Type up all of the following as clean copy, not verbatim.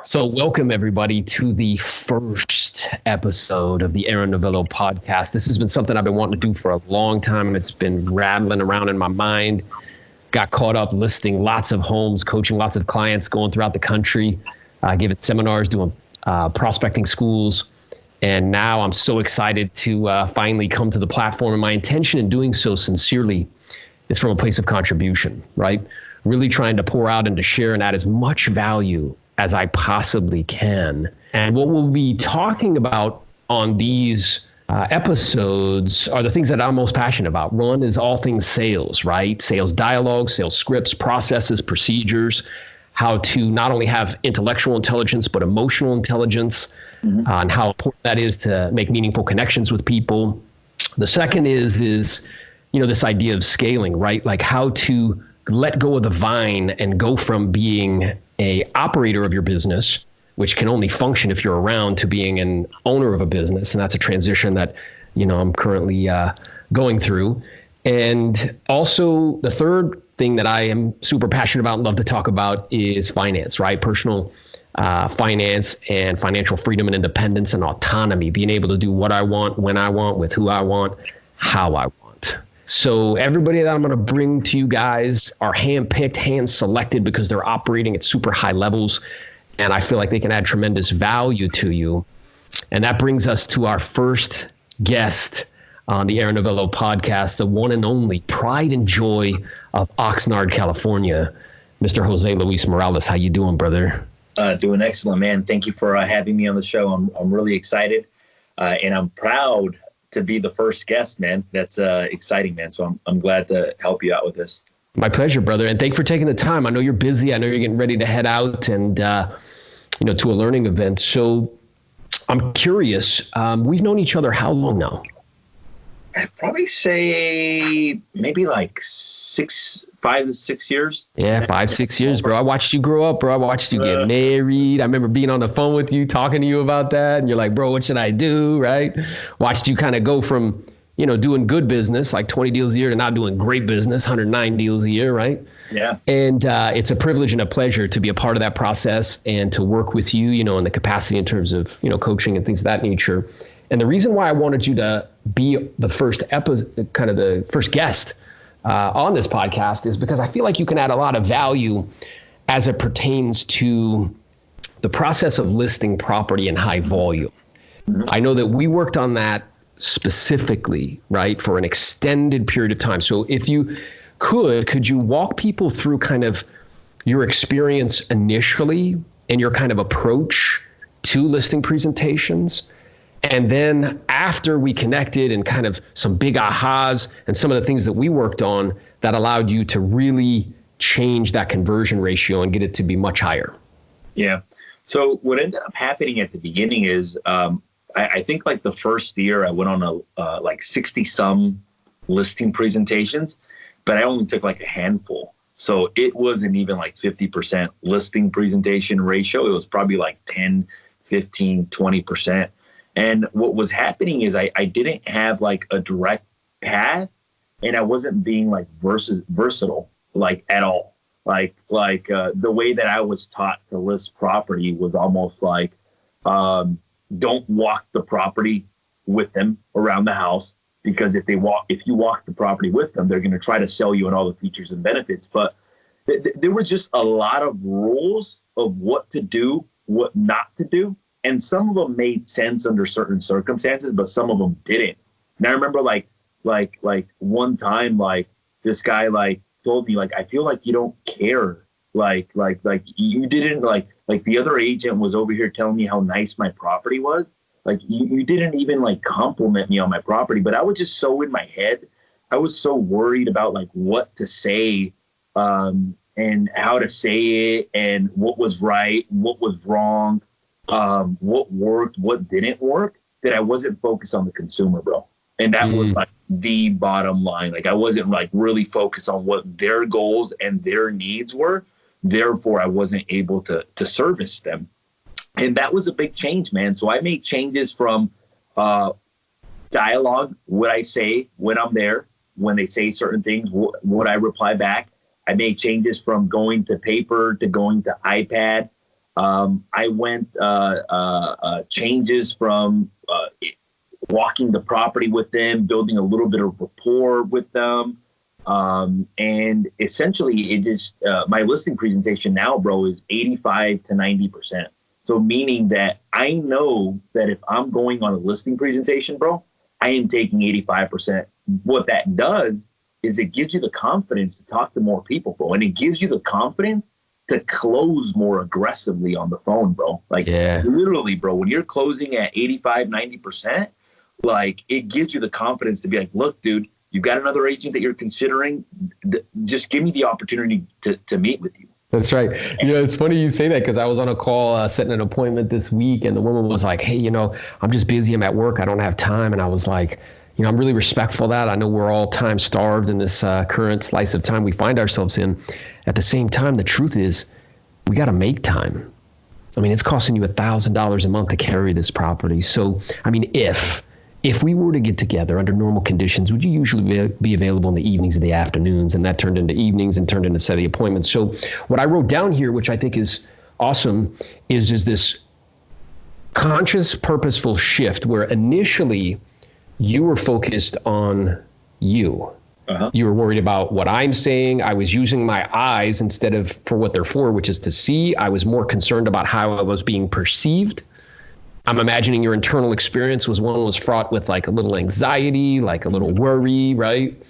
So welcome everybody to the first episode of the Aaron Novello podcast. This has been something I've been wanting to do for a long time. It's been rattling around in my mind. Got caught up listing lots of homes, coaching lots of clients, going throughout the country, giving seminars, doing prospecting schools. And now I'm so excited to finally come to the platform. And my intention in doing so sincerely is from a place of contribution, right? Really trying to pour out and to share and add as much value as I possibly can. And what we'll be talking about on these episodes are the things that I'm most passionate about. One is all things sales, right? Sales dialogue, sales scripts, processes, procedures, how to not only have intellectual intelligence, but emotional intelligence, and how important that is to make meaningful connections with people. The second is this idea of scaling, right? Like how to let go of the vine and go from being a operator of your business, which can only function if you're around, to being an owner of a business. And that's a transition that, I'm currently going through. And also the third thing that I am super passionate about and love to talk about is finance, right? Personal finance and financial freedom and independence and autonomy, being able to do what I want, when I want, with who I want, how I want. So everybody that I'm going to bring to you guys are handpicked, hand-selected, because they're operating at super high levels, and I feel like they can add tremendous value to you. And that brings us to our first guest on the Aaron Novello podcast, the one and only pride and joy of Oxnard, California, Mr. Jose Luis Morales. How you doing, brother? Doing excellent, man. Thank you for having me on the show. I'm really excited, and I'm proud to be the first guest, man. That's exciting, man. So I'm glad to help you out with this. My pleasure, brother. And thanks for taking the time. I know you're busy. I know you're getting ready to head out and, to a learning event. So I'm curious, we've known each other how long now? I'd probably say maybe like 5 to 6 years. Yeah, 5, 6 years, bro. I watched you grow up, bro. I watched you get married. I remember being on the phone with you, talking to you about that. And you're like, bro, what should I do, right? Watched you kind of go from, doing good business, like 20 deals a year, to now doing great business, 109 deals a year, right? Yeah. And it's a privilege and a pleasure to be a part of that process and to work with you, in the capacity in terms of, coaching and things of that nature. And the reason why I wanted you to be the first kind of the first guest on this podcast is because I feel like you can add a lot of value as it pertains to the process of listing property in high volume. Mm-hmm. I know that we worked on that specifically, right, for an extended period of time. So if you could you walk people through kind of your experience initially and your kind of approach to listing presentations? And then after we connected and kind of some big ahas and some of the things that we worked on that allowed you to really change that conversion ratio and get it to be much higher. Yeah. So what ended up happening at the beginning is I think like the first year I went on like 60 some listing presentations, but I only took like a handful. So it wasn't even like 50% listing presentation ratio. It was probably like 10, 15, 20%. And what was happening is I didn't have like a direct path, and I wasn't being like versatile like at all. Like the way that I was taught to list property was almost like don't walk the property with them around the house, because if you walk the property with them, they're going to try to sell you on all the features and benefits. But there were just a lot of rules of what to do, what not to do. And some of them made sense under certain circumstances, but some of them didn't. And I remember like one time, like this guy like told me, like, I feel like you don't care. Like you didn't like the other agent was over here telling me how nice my property was. Like you didn't even like compliment me on my property, but I was just so in my head. I was so worried about like what to say, and how to say it, and what was right, what was wrong. What worked, what didn't work, that I wasn't focused on the consumer, bro. And that was like the bottom line. Like I wasn't like really focused on what their goals and their needs were. Therefore, I wasn't able to service them. And that was a big change, man. So I made changes from dialogue, what I say when I'm there, when they say certain things, what I reply back. I made changes from going to paper to going to iPad. I went changes from walking the property with them, building a little bit of rapport with them. And essentially it just, my listing presentation now, bro, is 85 to 90%. So meaning that I know that if I'm going on a listing presentation, bro, I am taking 85%. What that does is it gives you the confidence to talk to more people, bro. And it gives you the confidence to close more aggressively on the phone, bro. Like literally, bro, when you're closing at 85, 90%, like it gives you the confidence to be like, look, dude, you've got another agent that you're considering. Just give me the opportunity to meet with you. That's right. You know, it's funny you say that because I was on a call setting an appointment this week and the woman was like, hey, you know, I'm just busy. I'm at work. I don't have time. And I was like, you know, I'm really respectful of that. I know we're all time starved in this current slice of time we find ourselves in. At the same time, the truth is we got to make time. I mean, it's costing you $1,000 a month to carry this property. So, I mean, if we were to get together under normal conditions, would you usually be available in the evenings and the afternoons? And that turned into evenings and turned into steady appointments. So what I wrote down here, which I think is awesome, is this conscious, purposeful shift where initially you were focused on you. Uh-huh. You were worried about what I'm saying. I was using my eyes instead of for what they're for, which is to see. I was more concerned about how I was being perceived. I'm imagining your internal experience was fraught with like a little anxiety, like a little worry, right?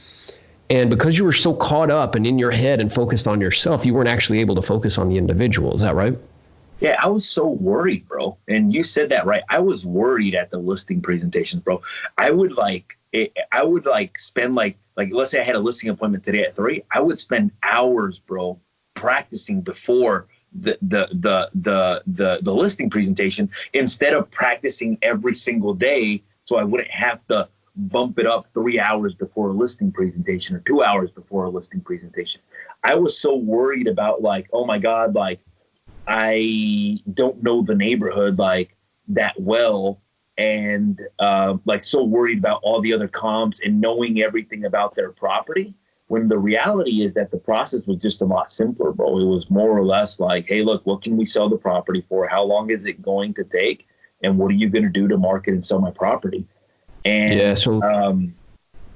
And because you were so caught up and in your head and focused on yourself, you weren't actually able to focus on the individual. Is that right? Yeah, I was so worried, bro. And you said that right. I was worried at the listing presentations, bro. I would spend like let's say I had a listing appointment today at 3. I would spend hours, bro, practicing before the listing presentation instead of practicing every single day, so I wouldn't have to bump it up 3 hours before a listing presentation or 2 hours before a listing presentation. I was so worried about like, oh my God, like I don't know the neighborhood like that well, and like so worried about all the other comps and knowing everything about their property. When the reality is that the process was just a lot simpler, bro. It was more or less like, hey, look, what can we sell the property for? How long is it going to take? And what are you going to do to market and sell my property? And yeah, so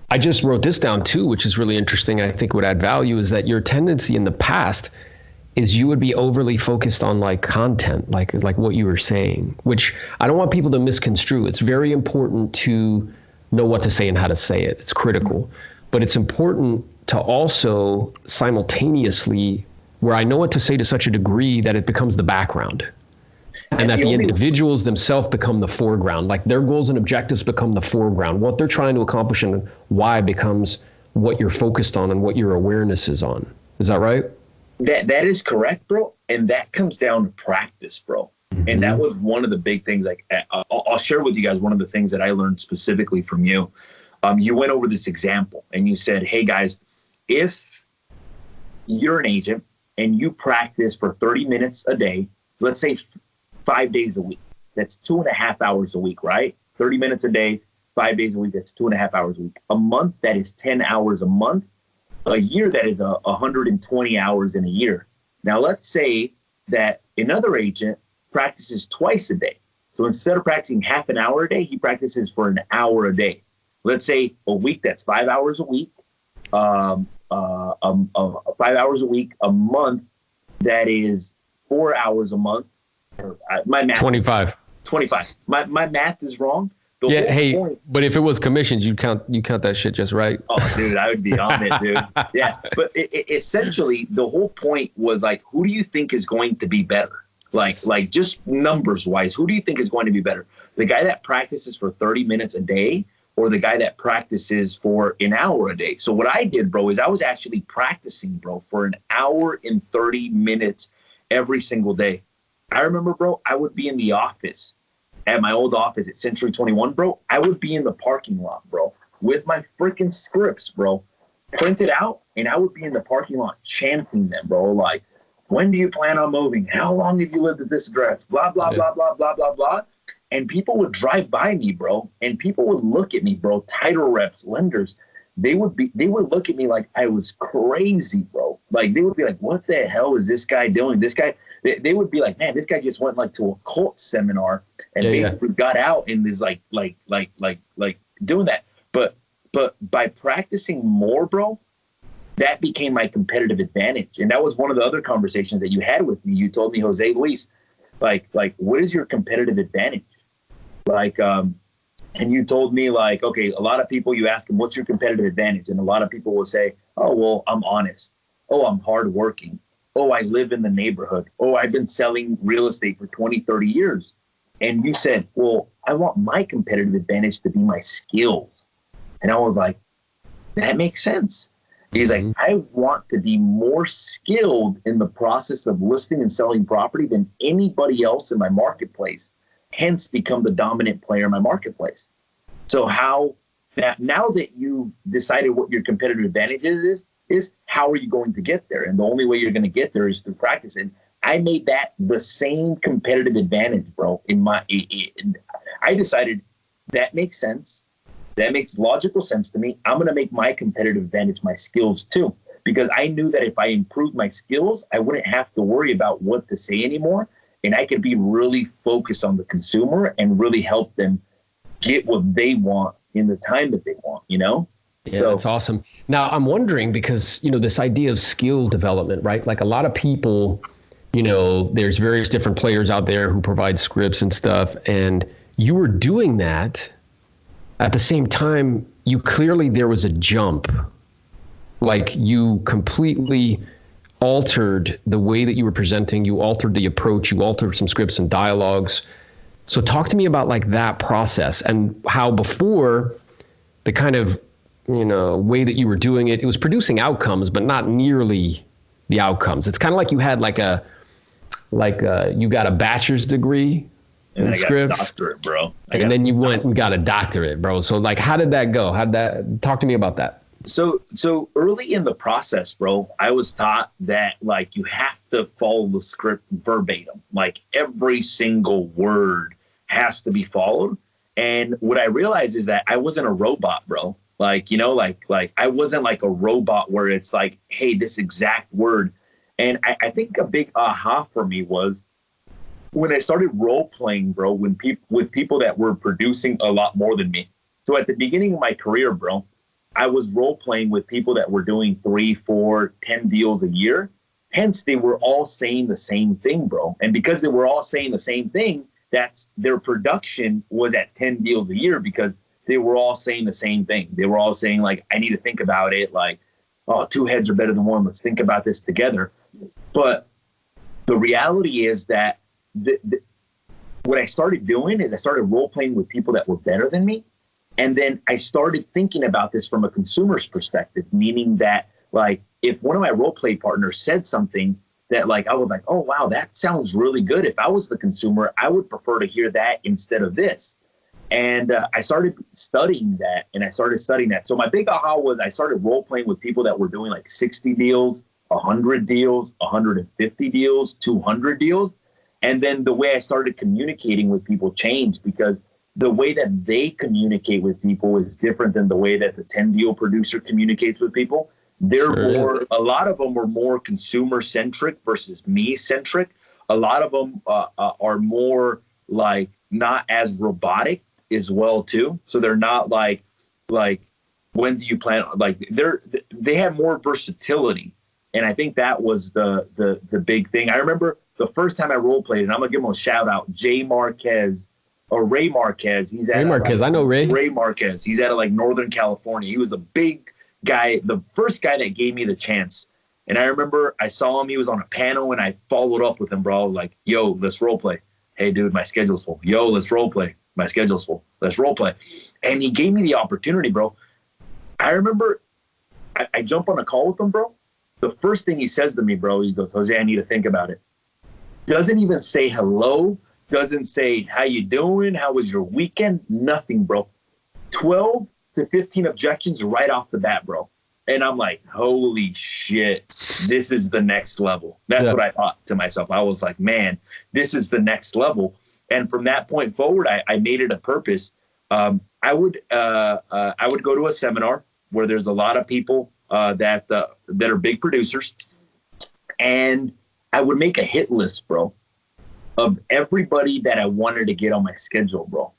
I just wrote this down too, which is really interesting. I think would add value is that your tendency in the past is you would be overly focused on like content, like what you were saying, which I don't want people to misconstrue. It's very important to know what to say and how to say it. It's critical, but it's important to also simultaneously where I know what to say to such a degree that it becomes the background and that the individuals themselves become the foreground, like their goals and objectives become the foreground. What they're trying to accomplish and why becomes what you're focused on and what your awareness is on. Is that right? That is correct, bro. And that comes down to practice, bro. Mm-hmm. And that was one of the big things. Like I'll share with you guys one of the things that I learned specifically from you. You went over this example and you said, hey guys, if you're an agent and you practice for 30 minutes a day, let's say 5 days a week, that's 2.5 hours a week, right? 30 minutes a day, 5 days a week, that's 2.5 hours a week. A month, that is 10 hours a month. A year, that is 120 hours in a year. Now, let's say that another agent practices twice a day. So instead of practicing half an hour a day, he practices for an hour a day. Let's say a week, that's 5 hours a week. 5 hours a week. A month, that is 4 hours a month. My math. 25. My math is wrong. Yeah, hey, but if it was commissions, you count that shit just right. Oh, dude, I would be on it, dude. Yeah, but essentially, the whole point was like, who do you think is going to be better? Like just numbers wise, who do you think is going to be better? The guy that practices for 30 minutes a day, or the guy that practices for an hour a day? So what I did, bro, is I was actually practicing, bro, for an hour and 30 minutes every single day. I remember, bro, I would be in the office. At my old office at Century 21, bro, I would be in the parking lot, bro, with my freaking scripts, bro, printed out, and I would be in the parking lot chanting them, bro, like, when do you plan on moving? How long have you lived at this address? Blah, blah, blah, blah, blah, blah, blah. And people would drive by me, bro, and people would look at me, bro, title reps, lenders. They would look at me like I was crazy, bro. Like, they would be like, what the hell is this guy doing? They they would be like, man, this guy just went like to a cult seminar and basically got out and is like doing that. But by practicing more, bro, that became my competitive advantage. And that was one of the other conversations that you had with me. You told me, Jose Luis, like, what is your competitive advantage? Like, and you told me like, okay, a lot of people, you ask them, what's your competitive advantage? And a lot of people will say, oh, well, I'm honest. Oh, I'm hardworking. Oh, I live in the neighborhood. Oh, I've been selling real estate for 20, 30 years. And you said, well, I want my competitive advantage to be my skills. And I was like, that makes sense. He's like, I want to be more skilled in the process of listing and selling property than anybody else in my marketplace, hence become the dominant player in my marketplace. So now that you decided what your competitive advantage is how are you going to get there? And the only way you're going to get there is through practice. And I made that the same competitive advantage, bro. I decided that makes sense. That makes logical sense to me. I'm going to make my competitive advantage my skills too, because I knew that if I improved my skills, I wouldn't have to worry about what to say anymore. And I could be really focused on the consumer and really help them get what they want in the time that they want, you know? Yeah, that's awesome. Now I'm wondering, because, you know, this idea of skill development, right? Like a lot of people, you know, there's various different players out there who provide scripts and stuff. And you were doing that. At the same time, there was a jump. Like you completely altered the way that you were presenting, you altered the approach, you altered some scripts and dialogues. So talk to me about like that process and how before the kind of, you know, way that you were doing it, it was producing outcomes, but not nearly the outcomes. It's kind of like you had you got a bachelor's degree in scripts, doctorate, bro. And then you went and got a doctorate, bro. So like, how did that go? Talk to me about that. So early in the process, bro, I was taught that like you have to follow the script verbatim. Like every single word has to be followed. And what I realized is that I wasn't a robot, bro. Like, you know, like I wasn't like a robot where it's like, hey, this exact word. And I think a big aha for me was when I started role playing, bro, with people that were producing a lot more than me. So at the beginning of my career, bro, I was role playing with people that were doing 3, 4, 10 deals a year. Hence, they were all saying the same thing, bro. And because they were all saying the same thing, that's their production was at 10 deals a year because they were all saying the same thing. They were all saying like, I need to think about it. Like, oh, 2 heads are better than 1. Let's think about this together. But the reality is that what I started doing is I started role playing with people that were better than me. And then I started thinking about this from a consumer's perspective, meaning that like if one of my role play partners said something that like I was like, oh, wow, that sounds really good. If I was the consumer, I would prefer to hear that instead of this. And I started studying that. So my big aha was I started role playing with people that were doing like 60 deals, 100 deals, 150 deals, 200 deals. And then the way I started communicating with people changed because the way that they communicate with people is different than the way that the 10 deal producer communicates with people. A lot of them were more consumer centric versus me centric. A lot of them are more like not as robotic as well too. So they're not like when do you plan? Like they have more versatility, and I think that was the big thing. I remember the first time I role played, and I'm gonna give him a shout out, Ray Marquez. He's at Ray Marquez. I know Ray. Ray Marquez. He's out of like Northern California. He was the big guy, the first guy that gave me the chance. And I remember I saw him. He was on a panel, and I followed up with him, bro. I was like, yo, let's role play. Hey, dude, my schedule's full. Yo, let's role play. My schedule's full. Let's role play. And he gave me the opportunity, bro. I remember I jump on a call with him, bro. The first thing he says to me, bro, he goes, Jose, I need to think about it. Doesn't even say hello. Doesn't say, how you doing? How was your weekend? Nothing, bro. 12 to 15 objections right off the bat, bro. And I'm like, holy shit, this is the next level. That's what I thought to myself. I was like, man, this is the next level. And from that point forward, I made it a purpose. I would go to a seminar where there's a lot of people that are big producers. And I would make a hit list, bro, of everybody that I wanted to get on my schedule, bro.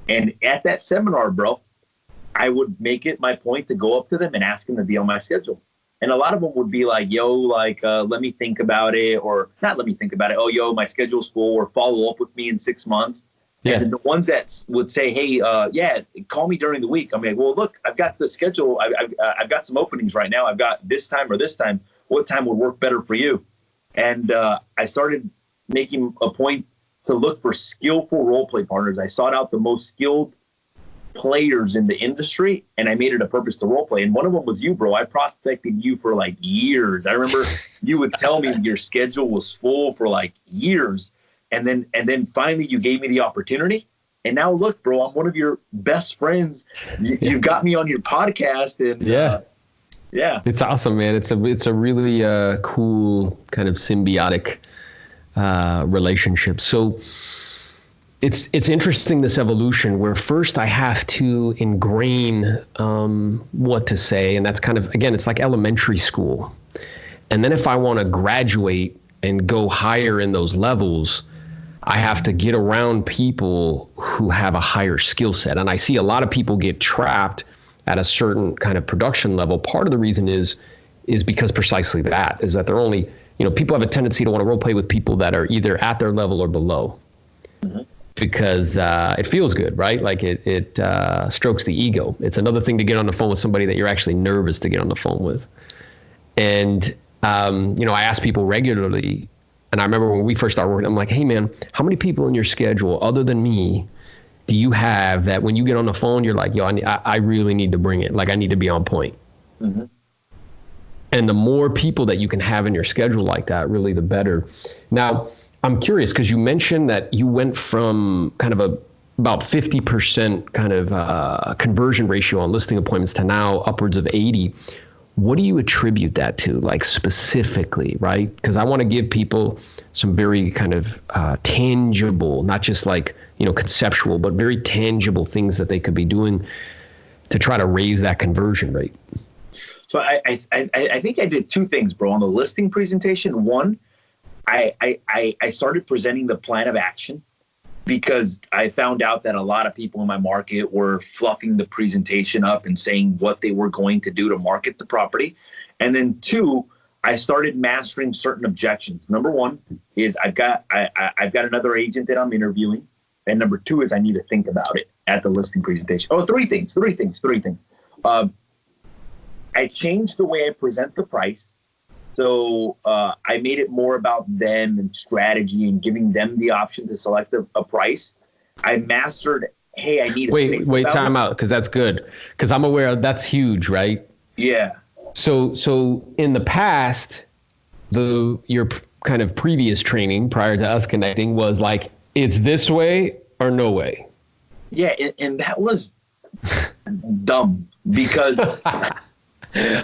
And at that seminar, bro, I would make it my point to go up to them and ask them to be on my schedule. And a lot of them would be like, yo, like, let me think about it, or not let me think about it. Oh, yo, my schedule's full, or follow up with me in 6 months. Yeah. And the ones that would say, hey, yeah, call me during the week. I'm like, well, look, I've got the schedule. I've got some openings right now. I've got this time or this time. What time would work better for you? And I started making a point to look for skillful role play partners. I sought out the most skilled players in the industry, and I made it a purpose to role play. And one of them was you, bro. I prospected you for like years. I remember you would tell me your schedule was full for like years. And then finally you gave me the opportunity. And now look, bro, I'm one of your best friends. You got me on your podcast, and yeah, it's awesome, man. It's a really cool kind of symbiotic relationship. So it's interesting, this evolution where first I have to ingrain what to say, and that's kind of, again, it's like elementary school. And then if I want to graduate and go higher in those levels, I have to get around people who have a higher skill set. And I see a lot of people get trapped at a certain kind of production level. Part of the reason is because precisely that, is that they're only, people have a tendency to want to role play with people that are either at their level or below. Mm-hmm. Because it feels good, right? Like it strokes the ego. It's another thing to get on the phone with somebody that you're actually nervous to get on the phone with. And, I ask people regularly, and I remember when we first started working, I'm like, hey man, how many people in your schedule other than me do you have that when you get on the phone, you're like, yo, I really need to bring it. Like I need to be on point. Mm-hmm. And the more people that you can have in your schedule like that, really the better. Now, I'm curious, because you mentioned that you went from kind of about 50% kind of conversion ratio on listing appointments to now upwards of 80. What do you attribute that to, like specifically, right? Because I want to give people some very kind of tangible, not just like, conceptual, but very tangible things that they could be doing to try to raise that conversion rate. So I think I did two things, bro. On the listing presentation, one, I started presenting the plan of action because I found out that a lot of people in my market were fluffing the presentation up and saying what they were going to do to market the property. And then two, I started mastering certain objections. Number one is I've got another agent that I'm interviewing. And number two is I need to think about it at the listing presentation. Oh, three things. I changed the way I present the price. So I made it more about them and strategy and giving them the option to select a price. I mastered, hey, I need to wait, time out, because that's good. Because I'm aware that's huge, right? Yeah. So in the past, your kind of previous training prior to us connecting was like, it's this way or no way. Yeah, and that was dumb because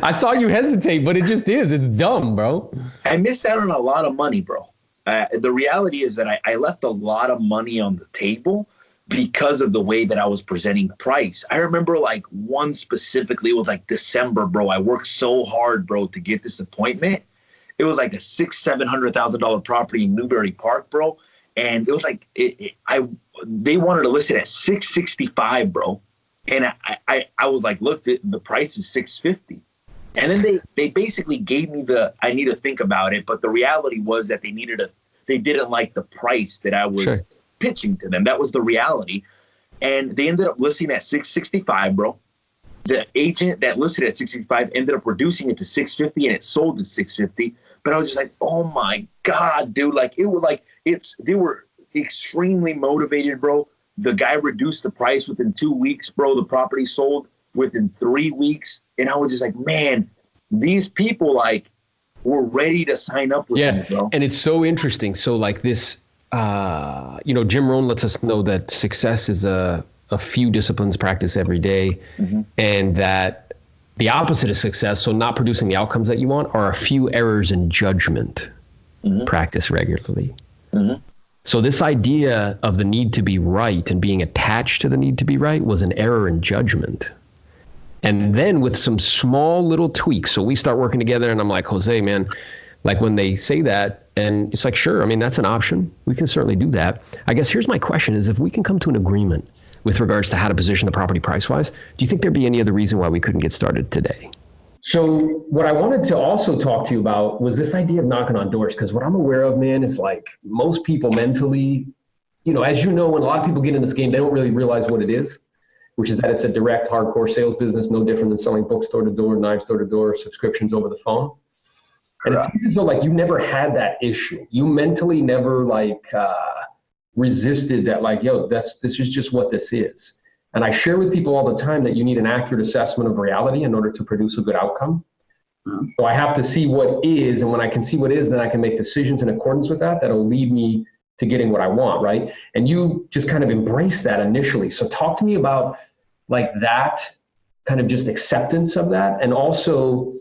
I saw you hesitate, but it just is. It's dumb, bro. I missed out on a lot of money, bro. The reality is that I left a lot of money on the table because of the way that I was presenting price. I remember like one specifically, it was like December, bro. I worked so hard, bro, to get this appointment. It was like a $600,000-$700,000 property in Newberry Park, bro. And it was like, they wanted to list it at $665, bro. And I was like, look, the price is $650. And then they basically gave me I need to think about it. But the reality was that they didn't like the price that I was pitching to them. That was the reality. And they ended up listing at $665, bro. The agent that listed at $665 ended up reducing it to $650, and it sold at $650. But I was just like, oh my God, dude. Like they were extremely motivated, bro. The guy reduced the price within 2 weeks, bro. The property sold within 3 weeks. And I was just like, man, these people like were ready to sign up with me, bro. And it's so interesting. So like this, Jim Rohn lets us know that success is a few disciplines practiced every day, mm-hmm. and that the opposite of success, so not producing the outcomes that you want, are a few errors in judgment, mm-hmm. practiced regularly. Mm-hmm. So this idea of the need to be right and being attached to the need to be right was an error in judgment. And then with some small little tweaks, so we start working together and I'm like, Jose, man, like when they say that, And it's like, sure, I mean, that's an option. We can certainly do that. I guess here's my question is, if we can come to an agreement with regards to how to position the property price-wise, do you think there'd be any other reason why we couldn't get started today? So what I wanted to also talk to you about was this idea of knocking on doors, because what I'm aware of, man, is like most people mentally, as you know, when a lot of people get in this game, they don't really realize what it is, which is that it's a direct hardcore sales business, no different than selling books door to door, knives door to door, subscriptions over the phone. And it seems as though like you never had that issue. You mentally never resisted that, like, yo, this is just what this is. And I share with people all the time that you need an accurate assessment of reality in order to produce a good outcome. Mm-hmm. So I have to see what is, and when I can see what is, then I can make decisions in accordance with that. That'll lead me to getting what I want, right? And you just kind of embrace that initially. So talk to me about like that kind of just acceptance of that, and also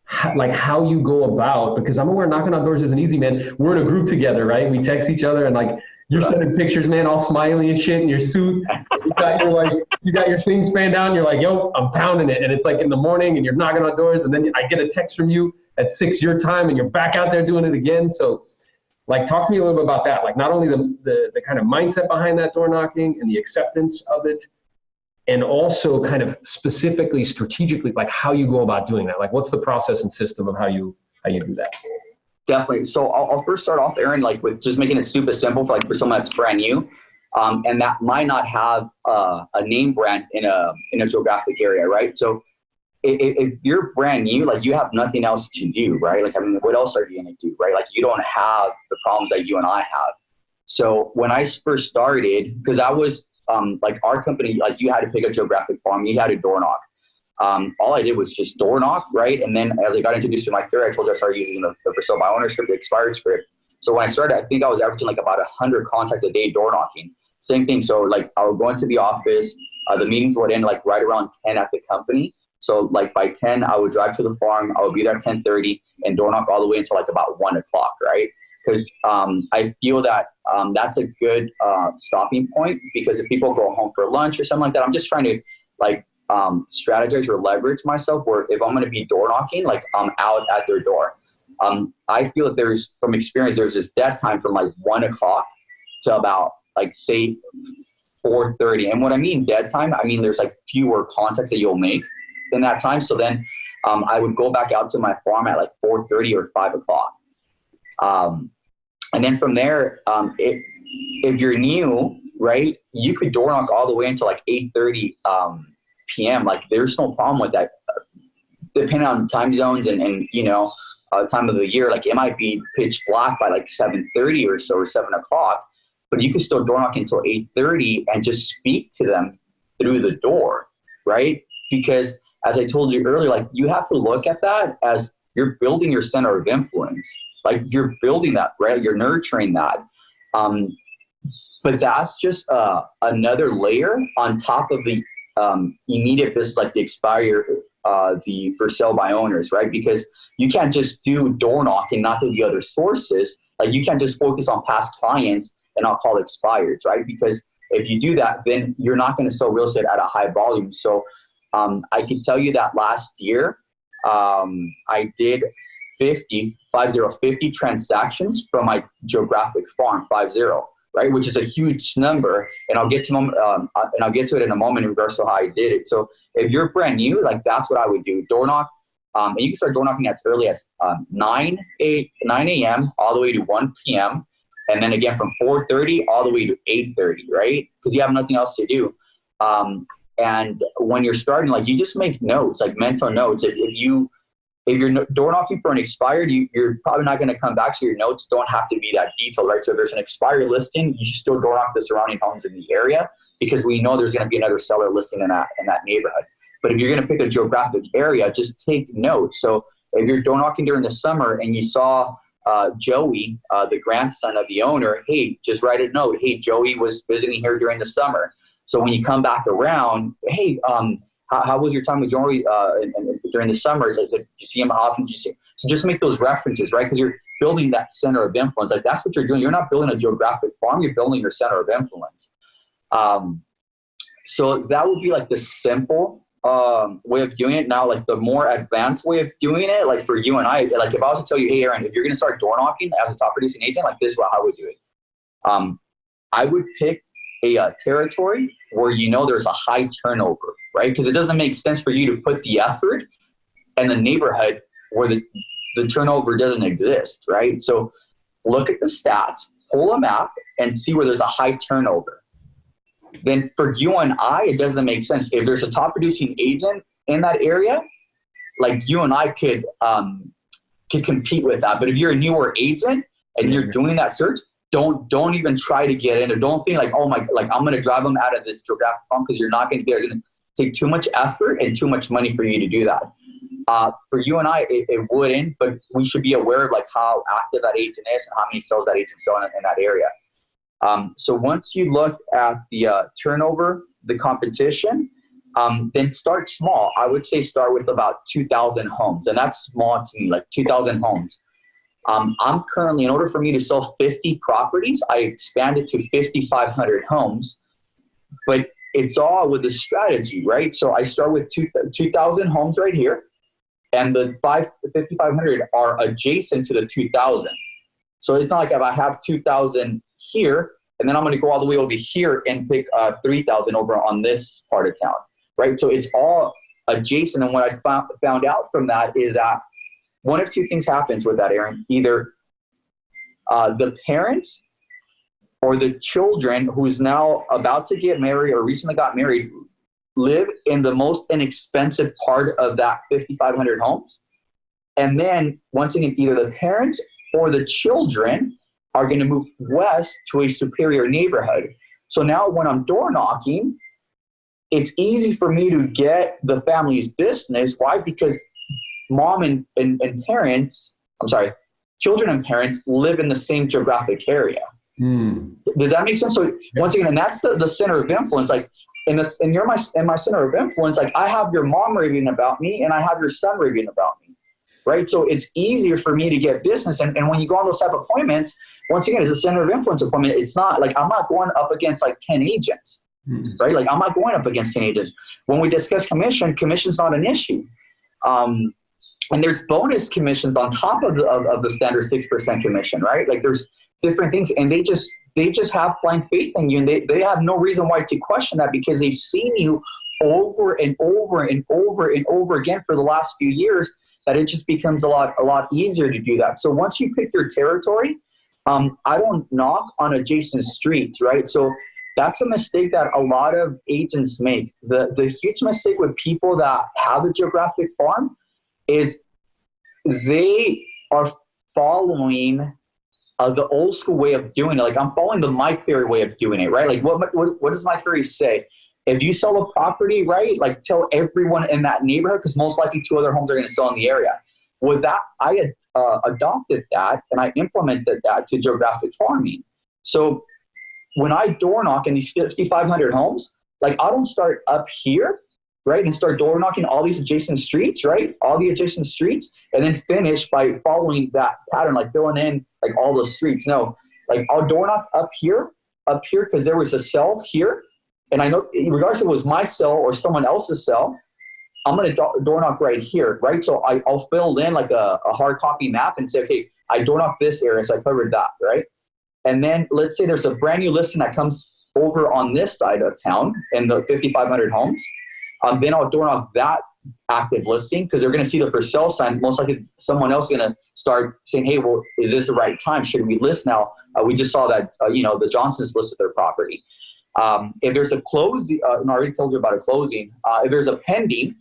how you go about, because I'm aware knocking on doors isn't easy, man. We're in a group together, right? We text each other and like you're sending pictures, man, all smiley and shit in your suit. You got your thing spanned out and you're like, yo, I'm pounding it. And it's like in the morning and you're knocking on doors, and then I get a text from you at 6 your time and you're back out there doing it again. So like, talk to me a little bit about that. Like not only the kind of mindset behind that door knocking and the acceptance of it, and also kind of specifically, strategically, like how you go about doing that. Like what's the process and system of how you do that? Definitely. So I'll first start off, Aaron, like with just making it super simple for someone that's brand new, and that might not have a name brand in a geographic area, right? So if you're brand new, like you have nothing else to do, right? Like, I mean, what else are you going to do, right? Like you don't have the problems that you and I have. So when I first started, because I was like our company, like you had to pick a geographic farm, you had to door knock. All I did was just door knock, right? And then as I got introduced to my theory, I told you I started using the for sale by owner script, the expired script. So when I started, I think I was averaging like about 100 contacts a day door knocking. Same thing. So like I would go into the office, the meetings would end like right around 10 at the company. So like by 10, I would drive to the farm. I would be there at 10:30 and door knock all the way until like about 1 o'clock, right? Because I feel that that's a good stopping point, because if people go home for lunch or something like that, I'm just trying to like strategize or leverage myself, where if I'm going to be door knocking, like I'm out at their door. I feel that there's, from experience, there's this dead time from like 1 o'clock to about like say 4:30. And what I mean dead time, I mean there's like fewer contacts that you'll make in that time. So then I would go back out to my farm at like 4:30 or 5 o'clock. And then from there, if you're new, right, you could door knock all the way until like 8:30 p.m. Like there's no problem with that. Depending on time zones and time of the year, like it might be pitch black by like 7:30 or so, or 7 o'clock, but you could still door knock until 8:30 and just speak to them through the door, right? Because as I told you earlier, like you have to look at that as you're building your center of influence. Like you're building that, right? You're nurturing that. But that's just another layer on top of the immediate business, like the expire, the for sale by owners, right? Because you can't just do door knock and not do the other sources. Like you can't just focus on past clients and not call expireds, right? Because if you do that, then you're not going to sell real estate at a high volume. So I can tell you that last year, I did 50 transactions from my geographic farm, 50, right? Which is a huge number. And I'll get to it in a moment in regards to how I did it. So if you're brand new, like that's what I would do. Door knock. And you can start door knocking as early as 9 a.m. all the way to 1 p.m. And then again from 4:30 all the way to 8:30, right? Because you have nothing else to do. And when you're starting, like you just make notes, like mental notes. If you're door knocking for an expired, you're probably not going to come back, so your notes don't have to be that detailed, right? So if there's an expired listing, you should still door knock the surrounding homes in the area, because we know there's going to be another seller listing in that neighborhood. But if you're going to pick a geographic area, just take notes. So if you're door knocking during the summer and you saw Joey, the grandson of the owner, hey, just write a note. Hey, Joey was visiting here during the summer. So when you come back around, hey, how was your time with Joey during the summer? Did you see him? How often did you see him? So just make those references, right? Because you're building that center of influence. Like that's what you're doing. You're not building a geographic farm. You're building your center of influence. So that would be like the simple way of doing it now, like the more advanced way of doing it, like for you and I, like if I was to tell you, hey, Aaron, if you're going to start door knocking as a top producing agent, like this is how I would do it. I would pick a territory where there's a high turnover, right? Because it doesn't make sense for you to put the effort in the neighborhood where the turnover doesn't exist, right? So look at the stats, pull a map, and see where there's a high turnover. Then for you and I, it doesn't make sense. If there's a top producing agent in that area, like you and I could compete with that. But if you're a newer agent and you're doing that search, don't even try to get in, or don't think like, oh my, like I'm going to drive them out of this geographic farm, because you're not going to be. It's going to take too much effort and too much money for you to do that. For you and I, it wouldn't, but we should be aware of like how active that agent is and how many sales that agent's selling in that area. So once you look at the turnover, the competition, then start small. I would say start with about 2,000 homes, and that's small to me, like 2,000 homes. I'm currently, in order for me to sell 50 properties, I expanded to 5,500 homes, but it's all with the strategy, right? So I start with 2,000 homes right here, and the 5,500 are adjacent to the 2,000. So it's not like if I have 2,000 here, and then I'm going to go all the way over here and pick 3,000 over on this part of town, right? So it's all adjacent. And what I found out from that is that one of two things happens with that, Aaron. Either the parents or the children who's now about to get married or recently got married live in the most inexpensive part of that 5,500 homes. And then once again, either the parents or the children are going to move west to a superior neighborhood. So now when I'm door knocking, it's easy for me to get the family's business. Why? Because mom and parents, children and parents live in the same geographic area. Does that make sense? So once again, and that's the center of influence. Like in my center of influence, like I have your mom raving about me and I have your son raving about me, right? So it's easier for me to get business. And when you go on those type of appointments, once again, it's a center of influence appointment. It's not like I'm not going up against like 10 agents, right? Like I'm not going up against 10 agents. When we discuss commission's not an issue. And there's bonus commissions on top of the standard 6% commission, right? Like there's different things, and they just have blind faith in you, and they have no reason why to question that, because they've seen you over and over and over and over again for the last few years, that it just becomes a lot easier to do that. So once you pick your territory, I don't knock on adjacent streets, right? So that's a mistake that a lot of agents make. The huge mistake with people that have a geographic farm is they are following the old school way of doing it. Like I'm following the Mike Ferry way of doing it, right? Like what does Mike Ferry say? If you sell a property, right, like tell everyone in that neighborhood, because most likely 2 other homes are going to sell in the area. With that, I adopted that and I implemented that to geographic farming. So when I door knock in these 5,500 homes, like I don't start up here, right, and start door knocking all these adjacent streets, right, all the adjacent streets, and then finish by following that pattern, like filling in like all those streets. No, like I'll door knock up here, because there was a cell here, and I know regardless if it was my cell or someone else's cell, I'm going to door knock right here, right? So I'll fill in like a hard copy map and say, okay, I door knocked this area, so I covered that, right? And then let's say there's a brand new listing that comes over on this side of town in the 5,500 homes. Then I'll door knock that active listing, because they're going to see the for sale sign. Most likely someone else is going to start saying, hey, well, is this the right time? Should we list now? We just saw that, the Johnsons listed their property. If there's a closing, I already told you about a closing. If there's a pending,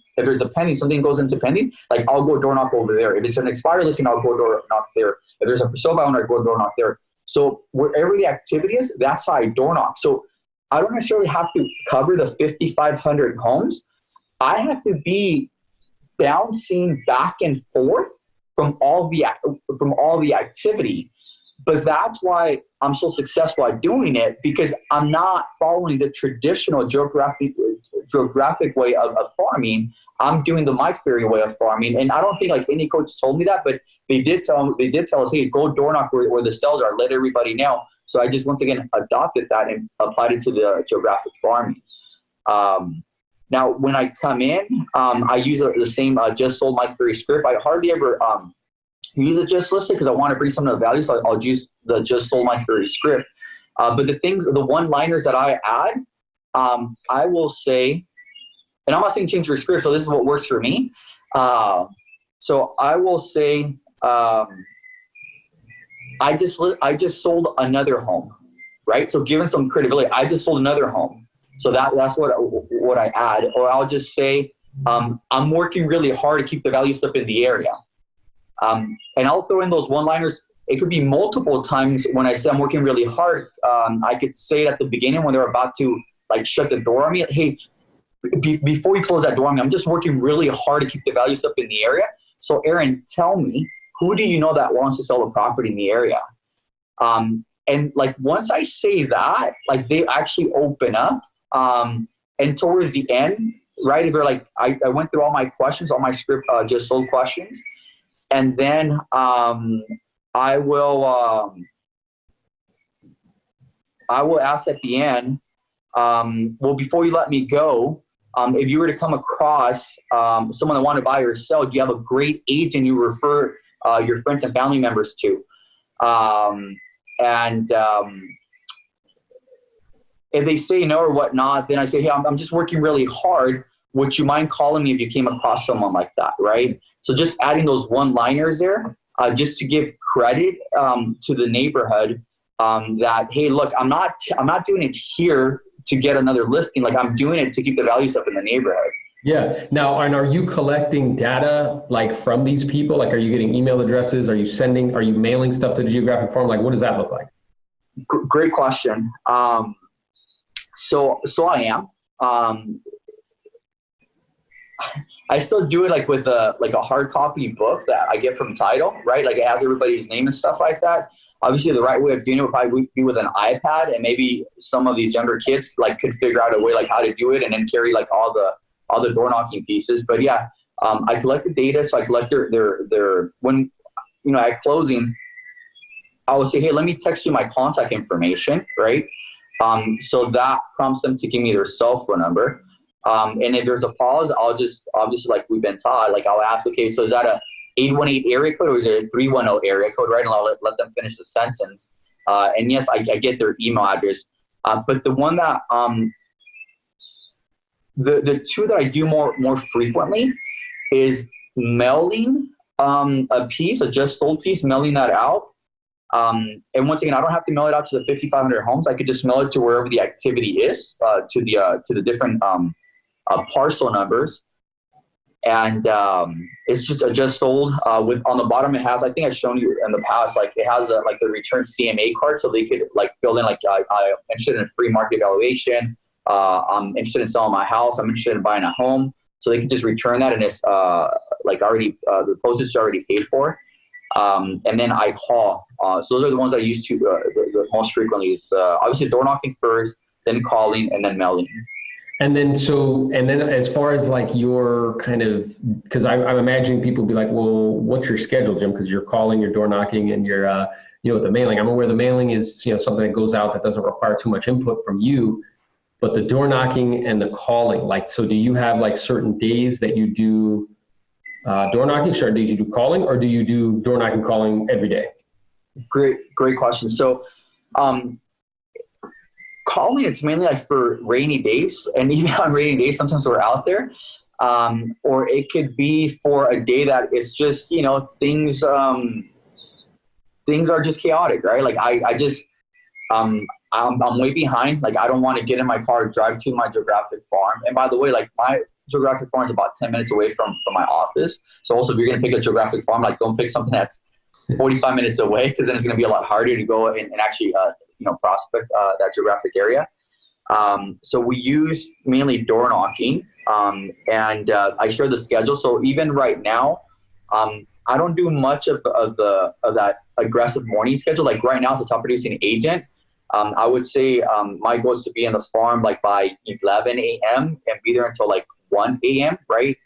something goes into pending, like I'll go door knock over there. If it's an expired listing, I'll go door knock there. If there's a for sale by owner, I'll go door knock there. So wherever the activity is, that's how I door knock. So I don't necessarily have to cover the 5,500 homes. I have to be bouncing back and forth from all the activity. But that's why I'm so successful at doing it, because I'm not following the traditional geographic way of farming. I'm doing the Mike Ferry way of farming. And I don't think like any coach told me that, but they did tell us, hey, go door knock where the cells are, let everybody know. So I just once again adopted that and applied it to the geographic farming. Now, when I come in, I use the same just sold Mike Ferry script. I hardly ever use a just listed because I want to bring some of the value, so I'll use the just sold Mike Ferry script. But the one-liners that I add, I will say, and I'm not saying change your script, so this is what works for me. So I will say, I just sold another home, right? So given some credibility, I just sold another home. So that's what I add. Or I'll just say, I'm working really hard to keep the values up in the area. And I'll throw in those one-liners. It could be multiple times when I say I'm working really hard. I could say it at the beginning when they're about to like shut the door on me. Hey, before you close that door on me, I'm just working really hard to keep the values up in the area. So Aaron, tell me, who do you know that wants to sell a property in the area? And like once I say that, like they actually open up. And towards the end, right, they're like, I went through all my questions, all my script just sold questions. And then I will ask at the end, well, before you let me go, if you were to come across someone that wanted to buy or sell, do you have a great agent you refer your friends and family members to? If they say no or whatnot, then I say, hey, I'm just working really hard. Would you mind calling me if you came across someone like that, right? So just adding those one-liners there, just to give credit to the neighborhood that, hey, look, I'm not doing it here to get another listing. Like I'm doing it to keep the values up in the neighborhood. Yeah. Now, and are you collecting data like from these people? Like, are you getting email addresses? Are you mailing stuff to the geographic farm? Like, what does that look like? Great question. So I am. I still do it like with a hard copy book that I get from Title, right? Like it has everybody's name and stuff like that. Obviously, the right way of doing it would probably be with an iPad, and maybe some of these younger kids like could figure out a way like how to do it and then carry like all the door knocking pieces. But yeah, I collect the data, so I collect their when at closing, I would say, hey, let me text you my contact information, right? So that prompts them to give me their cell phone number. And if there's a pause, I'll just, obviously, like we've been taught, like I'll ask, okay, so is that a 818 area code or is it a 310 area code, right? And I'll let them finish the sentence. And yes, I get their email address. But the one that, the two that I do more frequently is mailing a piece, a just sold piece, mailing that out. And once again, I don't have to mail it out to the 5,500 homes. I could just mail it to wherever the activity is, to the different parcel numbers. And it's just sold with on the bottom. It has, I think I've shown you in the past, like it has like the return CMA card, so they could like fill in like I'm interested in a free market evaluation. I'm interested in selling my house. I'm interested in buying a home. So they could just return that, and it's like already the postage is already paid for. And then I call. So those are the ones I use to the most frequently. It's obviously door knocking first, then calling, and then mailing. And then as far as like your kind of, because I'm imagining people be like, well, what's your schedule, Jim? Because you're calling, you're door knocking, and you're with the mailing. I'm aware the mailing is something that goes out that doesn't require too much input from you. But the door knocking and the calling, like, so do you have like certain days that you do door knocking, certain days you do calling, or do you do door knocking, calling every day? Great question. So calling, it's mainly like for rainy days, and even on rainy days, sometimes we're out there. Or it could be for a day that it's just, things are just chaotic, right? Like I just, I'm way behind. Like I don't want to get in my car, drive to my geographic farm. And by the way, like my geographic farm is about 10 minutes away from my office. So also if you're going to pick a geographic farm, like don't pick something that's 45 minutes away, because then it's going to be a lot harder to go and actually, prospect that geographic area. So we use mainly door knocking, and I share the schedule. So even right now, I don't do much of that aggressive morning schedule. Like right now, as a top producing agent, I would say my goal is to be in the farm like by 11 a.m. and be there until like 1 a.m. Right,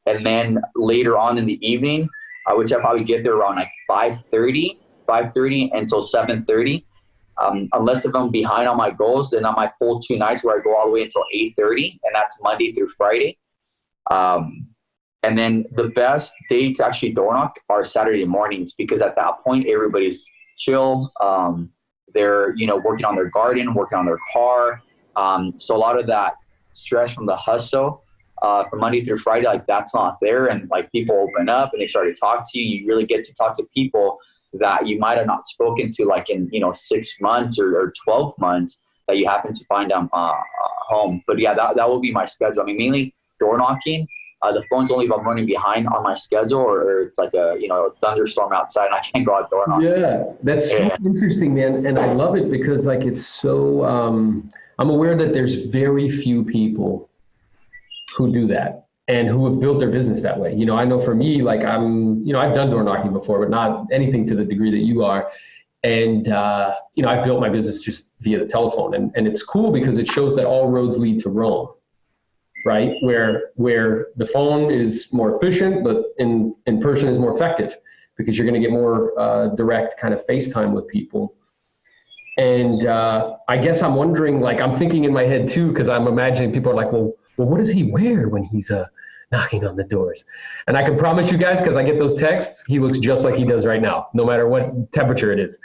and then later on in the evening, I would probably get there around like 5:30 until 7:30. Unless if I'm behind on my goals, then I might pull 2 nights where I go all the way until 8:30, and that's Monday through Friday. And then the best day to actually door knock are Saturday mornings, because at that point everybody's chill. They're, working on their garden, working on their car. So a lot of that stress from the hustle from Monday through Friday, like that's not there. And like people open up and they start to talk to you. You really get to talk to people that you might have not spoken to like in, 6 months or 12 months that you happen to find them home. But yeah, that will be my schedule. I mean, mainly door knocking. The phone's only if I'm running behind on my schedule or it's like a thunderstorm outside and I can't go out door knocking. Yeah, that's so interesting, man. And I love it because like it's so, I'm aware that there's very few people who do that and who have built their business that way. I know for me, like I've done door knocking before, but not anything to the degree that you are. And, I've built my business just via the telephone and it's cool because it shows that all roads lead to Rome. Right? Where the phone is more efficient, but in person is more effective because you're going to get more direct kind of FaceTime with people. And I guess I'm wondering, like, I'm thinking in my head too, because I'm imagining people are like, well, what does he wear when he's knocking on the doors? And I can promise you guys, because I get those texts, he looks just like he does right now, no matter what temperature it is.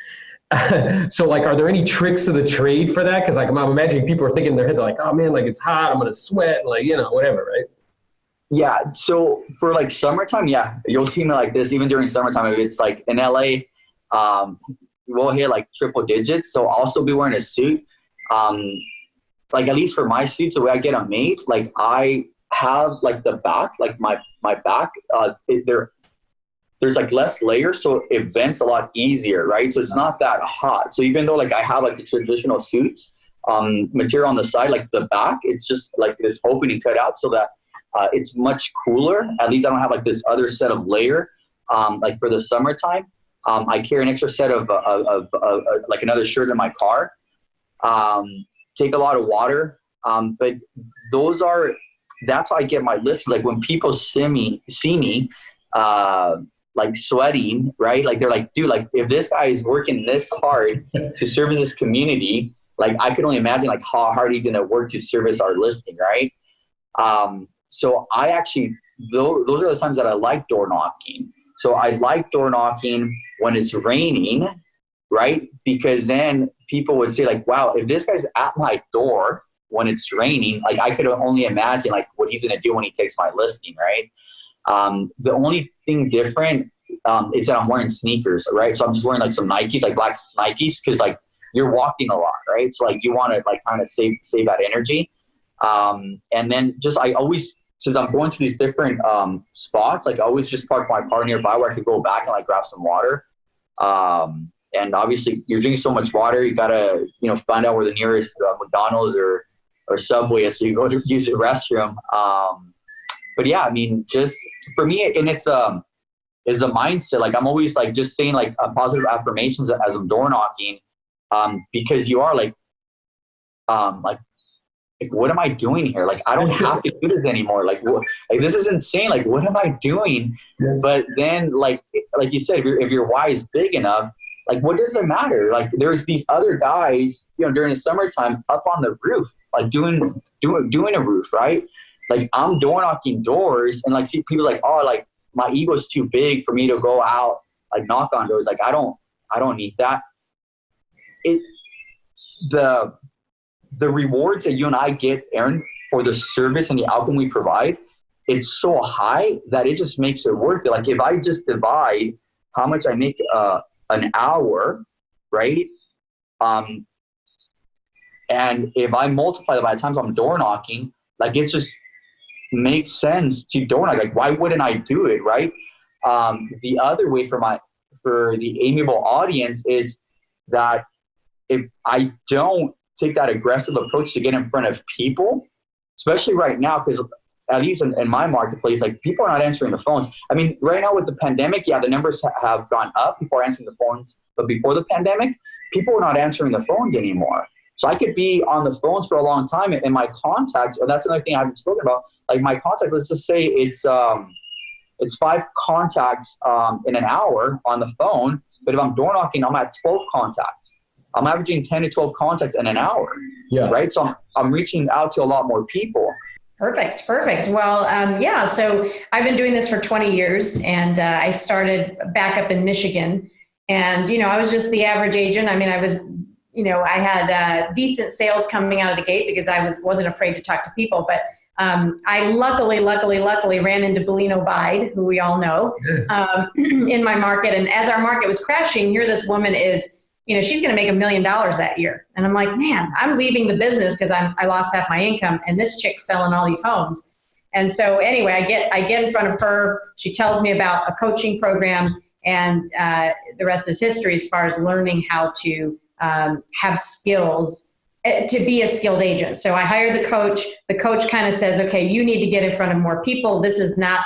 So like, are there any tricks of the trade for that? Because like I'm imagining people are thinking in their head, they're like, oh man, like it's hot, I'm gonna sweat, like whatever, right? Yeah. So for like summertime, yeah, you'll see me like this even during summertime. If it's like in LA, we'll hit like triple digits. So I'll also be wearing a suit. Like at least for my suits, the way I get them made, like I have like the back, like my back, there's like less layers, so it vents a lot easier, right? So it's not that hot. So even though like I have like the traditional suits material on the side, like the back, it's just like this opening cut out so that it's much cooler. At least I don't have like this other set of layer. Like for the summertime, I carry an extra set of like another shirt in my car. Take a lot of water, but that's how I get my list. Like when people see me. Like sweating, right? Like they're like, dude, like if this guy is working this hard to service this community, like I could only imagine like how hard he's gonna work to service our listing, right? So I actually, those are the times that I like door knocking. So I like door knocking when it's raining, right? Because then people would say like, wow, if this guy's at my door when it's raining, like I could only imagine like what he's gonna do when he takes my listing, right? The only thing different is that I'm wearing sneakers, right? So I'm just wearing like some Nikes, like black Nikes, because like you're walking a lot, right? So like you want to like kind of save that energy. And then just I always, since I'm going to these different spots, like I always just park my car nearby where I could go back and like grab some water. And obviously you're drinking so much water, you gotta find out where the nearest McDonald's or Subway is, so you go to use the restroom. But yeah, I mean, just for me, and it's a mindset. Like I'm always like just saying like positive affirmations as I'm door knocking, because you are like, what am I doing here? Like I don't have to do this anymore. Like this is insane. Like what am I doing? Yeah. But then like you said, if your why is big enough, like what does it matter? Like there's these other guys, during the summertime up on the roof, like doing a roof, right? Like I'm door knocking doors and like see people like, oh, like my ego's too big for me to go out, like knock on doors. Like I don't need that. The rewards that you and I get, Aaron, for the service and the outcome we provide, it's so high that it just makes it worth it. Like if I just divide how much I make an hour, right? And if I multiply that by the times I'm door knocking, like it's just makes sense to door knock. Like why wouldn't I do it, right? The other way for the amiable audience is that if I don't take that aggressive approach to get in front of people, especially right now, because at least in my marketplace, like people are not answering the phones. I mean, right now with the pandemic, yeah, the numbers have gone up. People are answering the phones, but before the pandemic, people were not answering the phones anymore. So I could be on the phones for a long time, and my contacts, and that's another thing I haven't spoken about. Like my contacts, let's just say it's 5 contacts in an hour on the phone. But if I'm door knocking, I'm at 12 contacts. I'm averaging 10 to 12 contacts in an hour. Yeah. Right. So I'm reaching out to a lot more people. Perfect. Well, so I've been doing this for 20 years, and I started back up in Michigan, and, I was just the average agent. I mean, I had decent sales coming out of the gate because I wasn't afraid to talk to people, but I luckily ran into Bellino Bide, who we all know, in my market. And as our market was crashing, here this woman is, she's going to make $1 million that year. And I'm like, man, I'm leaving the business because I lost half my income, and this chick's selling all these homes. And so anyway, I get in front of her. She tells me about a coaching program, and the rest is history as far as learning how to have skills to be a skilled agent. So I hired the coach. The coach kind of says, okay, you need to get in front of more people. This is not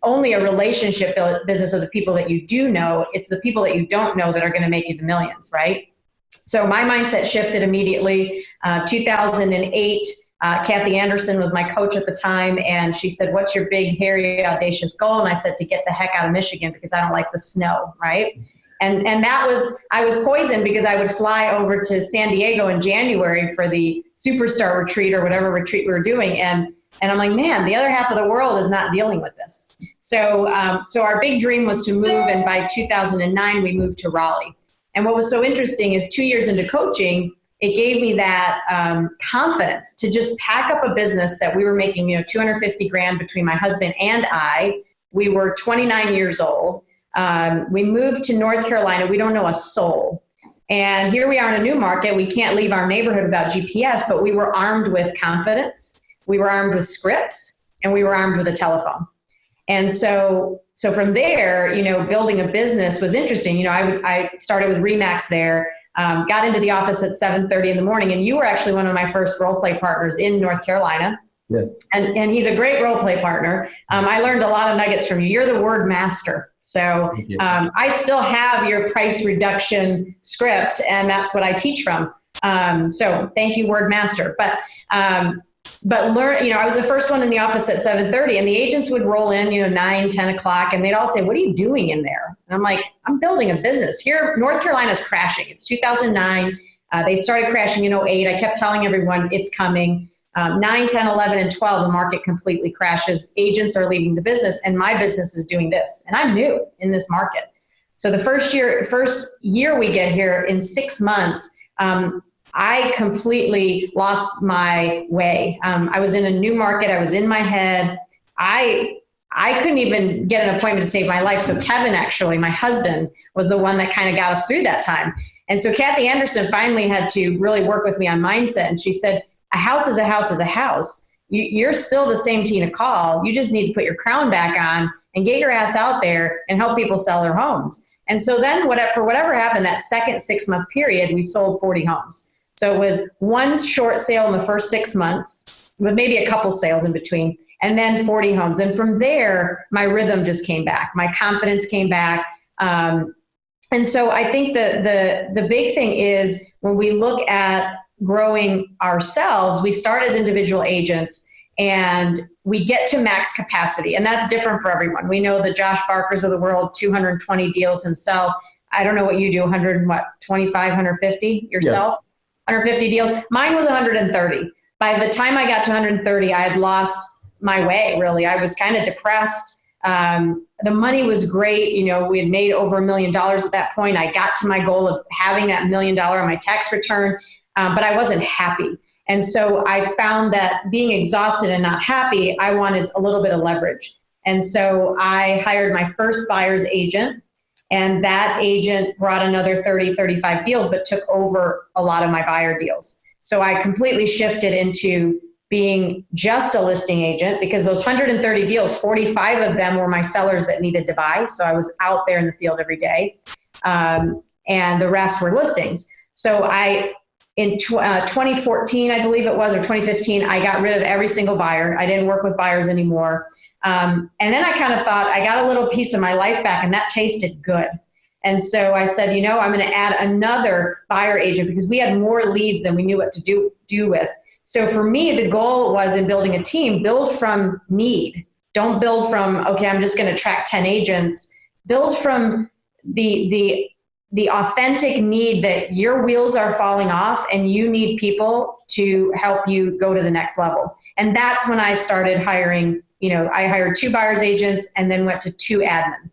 only a relationship business of the people that you do know, it's the people that you don't know that are going to make you the millions, right? So my mindset shifted immediately. 2008, Kathy Anderson was my coach at the time, and she said, what's your big, hairy, audacious goal? And I said, to get the heck out of Michigan because I don't like the snow, right? And I was poisoned because I would fly over to San Diego in January for the superstar retreat or whatever retreat we were doing. And I'm like, man, the other half of the world is not dealing with this. So our big dream was to move. And by 2009, we moved to Raleigh. And what was so interesting is 2 years into coaching, it gave me that confidence to just pack up a business that we were making, $250,000 between my husband and I. We were 29 years old. We moved to North Carolina. We don't know a soul. And here we are in a new market. We can't leave our neighborhood without GPS, but we were armed with confidence. We were armed with scripts, and we were armed with a telephone. And so from there, building a business was interesting. I started with Remax there, got into the office at 7:30 in the morning, and you were actually one of my first role play partners in North Carolina. Yeah. And he's a great role play partner. I learned a lot of nuggets from you. You're the word master. So I still have your price reduction script, and that's what I teach from. So thank you, word master. But learn, I was the first one in the office at 7:30, and the agents would roll in, 9, 10 o'clock, and they'd all say, what are you doing in there? And I'm like, I'm building a business. Here, North Carolina's crashing. It's 2009. They started crashing in 2008. I kept telling everyone it's coming. 9, 10, 11, and 12, the market completely crashes. Agents are leaving the business, and my business is doing this. And I'm new in this market. So the first year we get here, in 6 months, I completely lost my way. I was in a new market. I was in my head. I couldn't even get an appointment to save my life. So Kevin, actually, my husband, was the one that kind of got us through that time. And so Kathy Anderson finally had to really work with me on mindset. And she said, a house is a house is a house. You're still the same Tina Call. You just need to put your crown back on and get your ass out there and help people sell their homes. And so then for whatever happened, that second 6-month period, we sold 40 homes. So it was one short sale in the first 6 months, with maybe a couple sales in between, and then 40 homes. And from there, my rhythm just came back. My confidence came back. And so I think the big thing is when we look at growing ourselves, we start as individual agents and we get to max capacity. And that's different for everyone. We know the Josh Barkers of the world, 220 deals himself. I don't know what you do, 125, 150 yourself? Yeah. 150 deals. Mine was 130. By the time I got to 130, I had lost my way, really. I was kind of depressed. The money was great. We had made over $1 million at that point. I got to my goal of having that $1 million on my tax return, but I wasn't happy. And so I found that being exhausted and not happy, I wanted a little bit of leverage. And so I hired my first buyer's agent, and that agent brought another 30, 35 deals, but took over a lot of my buyer deals. So I completely shifted into being just a listing agent, because those 130 deals, 45 of them were my sellers that needed to buy. So I was out there in the field every day. And the rest were listings. So in 2014, I believe it was, or 2015, I got rid of every single buyer. I didn't work with buyers anymore. And then I kind of thought I got a little piece of my life back, and that tasted good. And so I said, I'm going to add another buyer agent, because we had more leads than we knew what to do with. So for me, the goal was, in building a team, build from need. Don't build from, okay, I'm just going to track 10 agents. Build from the the authentic need that your wheels are falling off and you need people to help you go to the next level. And that's when I started hiring, I hired 2 buyer's agents and then went to 2 admin.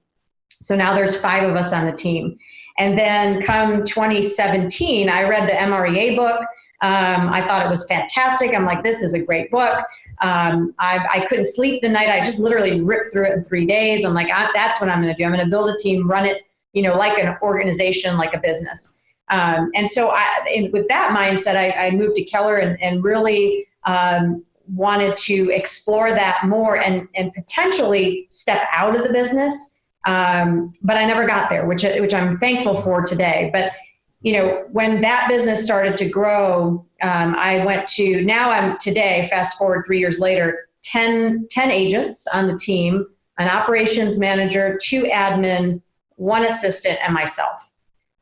So now there's 5 of us on the team. And then come 2017, I read the MREA book. I thought it was fantastic. I'm like, this is a great book. I couldn't sleep the night. I just literally ripped through it in 3 days. I'm like, that's what I'm going to do. I'm going to build a team, run it, like an organization, like a business. And so with that mindset, I moved to Keller and really wanted to explore that more and potentially step out of the business. But I never got there, which I'm thankful for today. But, when that business started to grow, I went to, now I'm today, fast forward 3 years later, 10 agents on the team, an operations manager, 2 admin, 1 assistant, and myself.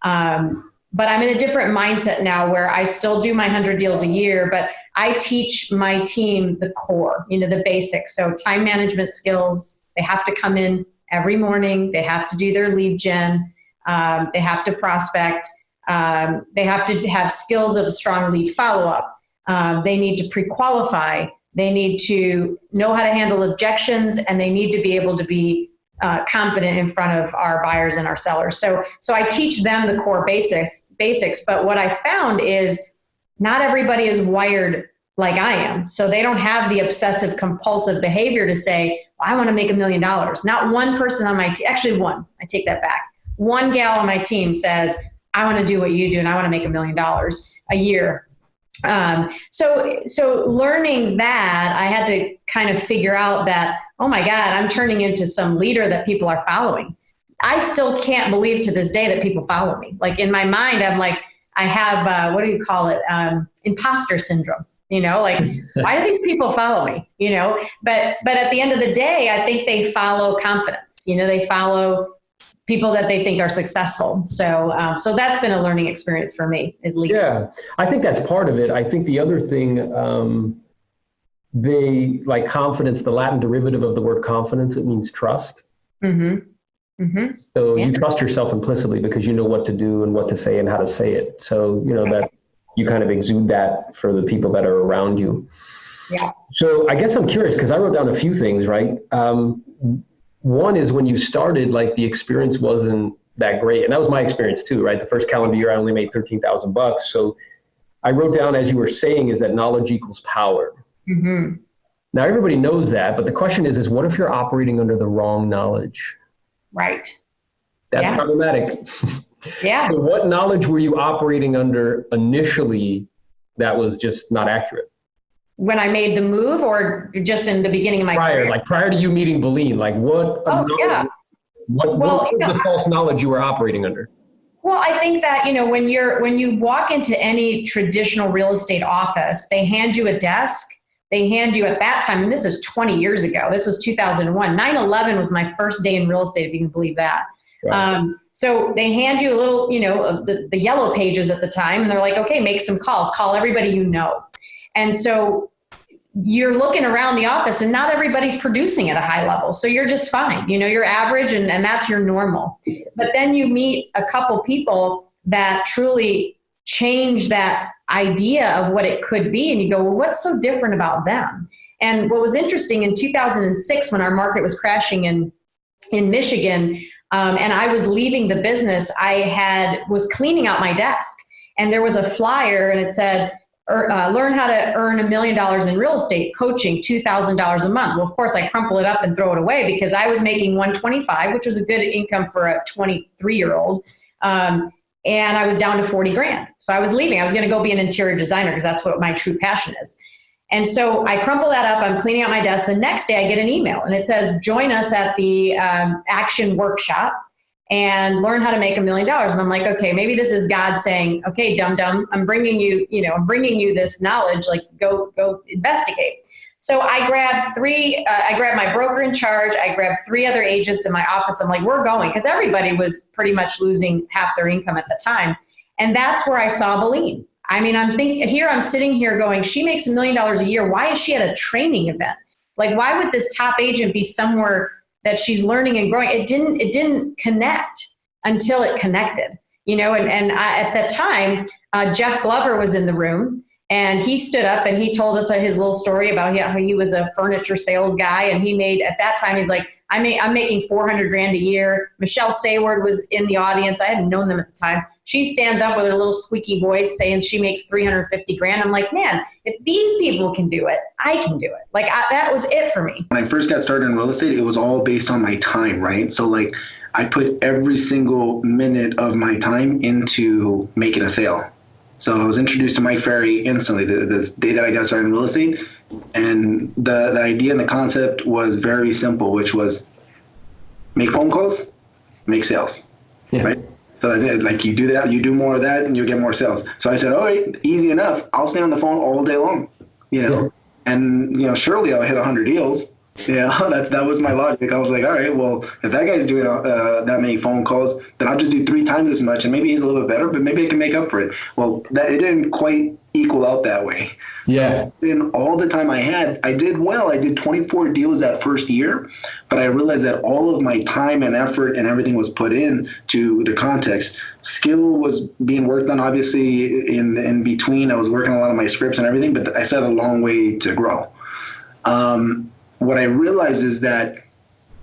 But I'm in a different mindset now where I still do my 100 deals a year, but I teach my team the core, the basics. So time management skills, they have to come in every morning. They have to do their lead gen. They have to prospect. They have to have skills of a strong lead follow-up. They need to pre-qualify. They need to know how to handle objections, and they need to be able to be confident in front of our buyers and our sellers. So I teach them the core basics. But what I found is not everybody is wired like I am. So they don't have the obsessive compulsive behavior to say, well, I want to make $1 million. Not one person on my team, actually 1, I take that back. 1 gal on my team says, I want to do what you do and I want to make $1 million a year. So learning that, I had to kind of figure out that, oh my God, I'm turning into some leader that people are following. I still can't believe to this day that people follow me. Like in my mind, I'm like, I have, what do you call it? Imposter syndrome, like why do these people follow me? But at the end of the day, I think they follow confidence. They follow people that they think are successful. So that's been a learning experience for me is leading. Yeah, I think that's part of it. I think the other thing, they like confidence, the Latin derivative of the word confidence, it means trust. Mm-hmm. Mm-hmm. So you trust yourself implicitly because you know what to do and what to say and how to say it. So, that you kind of exude that for the people that are around you. Yeah. So I guess I'm curious because I wrote down a few things, right? One is when you started, like the experience wasn't that great. And that was my experience too, right? The first calendar year, I only made $13,000. So I wrote down, as you were saying, is that knowledge equals power. Mm-hmm. Now everybody knows that, but the question is what if you're operating under the wrong knowledge? Right. That's problematic. Yeah. So what knowledge were you operating under initially that was just not accurate? When I made the move or just in the beginning of my career? Like prior to you meeting Valine, like what was the false knowledge you were operating under? Well, I think that, when you walk into any traditional real estate office, they hand you a desk. They hand you at that time, and this is 20 years ago. This was 2001. 9/11 was my first day in real estate, if you can believe that. Right. So they hand you a little, the yellow pages at the time, and they're like, okay, make some calls. Call everybody you know. And so you're looking around the office, and not everybody's producing at a high level. So you're just fine. You're average, and that's your normal. But then you meet a couple people that truly change that idea of what it could be. And you go, well, what's so different about them? And what was interesting in 2006, when our market was crashing in Michigan, and I was leaving the business, I was cleaning out my desk, and there was a flyer, and it said, learn how to earn $1 million in real estate, coaching, $2,000 a month. Well, of course, I crumple it up and throw it away because I was making $125,000, which was a good income for a 23-year-old. And I was down to $40,000. So I was leaving. I was going to go be an interior designer because that's what my true passion is. And so I crumple that up. I'm cleaning out my desk. The next day I get an email, and it says, join us at the action workshop and learn how to make $1 million. And I'm like, okay, maybe this is God saying, okay, dum-dum, I'm bringing you this knowledge, like go investigate. So I grabbed my broker in charge. I grabbed 3 other agents in my office. I'm like, we're going, because everybody was pretty much losing half their income at the time. And that's where I saw Valine. I mean, I'm sitting here going, she makes $1 million a year. Why is she at a training event? Like, why would this top agent be somewhere that she's learning and growing? It didn't connect until it connected. and at that time, Jeff Glover was in the room. And he stood up and he told us his little story about how he was a furniture sales guy. And he made, at that time, he's like, I'm making $400,000 a year. Michelle Sayward was in the audience. I hadn't known them at the time. She stands up with her little squeaky voice saying she makes $350,000. I'm like, man, if these people can do it, I can do it. Like that was it for me. When I first got started in real estate, it was all based on my time, right? So like I put every single minute of my time into making a sale. So I was introduced to Mike Ferry instantly, the day that I got started in real estate. And the idea and the concept was very simple, which was make phone calls, make sales, right? So that's it. Like you do that, you do more of that, and you get more sales. So I said, all right, easy enough. I'll stay on the phone all day long, and surely I'll hit 100 deals. That was my logic. I was like, all right, well, if that guy's doing that many phone calls, then I'll just do 3 times as much, and maybe he's a little bit better, but maybe I can make up for it. Well, it didn't quite equal out that way. Yeah. So in all the time I had, I did well. I did 24 deals that first year, but I realized that all of my time and effort and everything was put in to the context. Skill was being worked on, obviously, in between. I was working a lot of my scripts and everything, but I still had a long way to grow. What I realized is that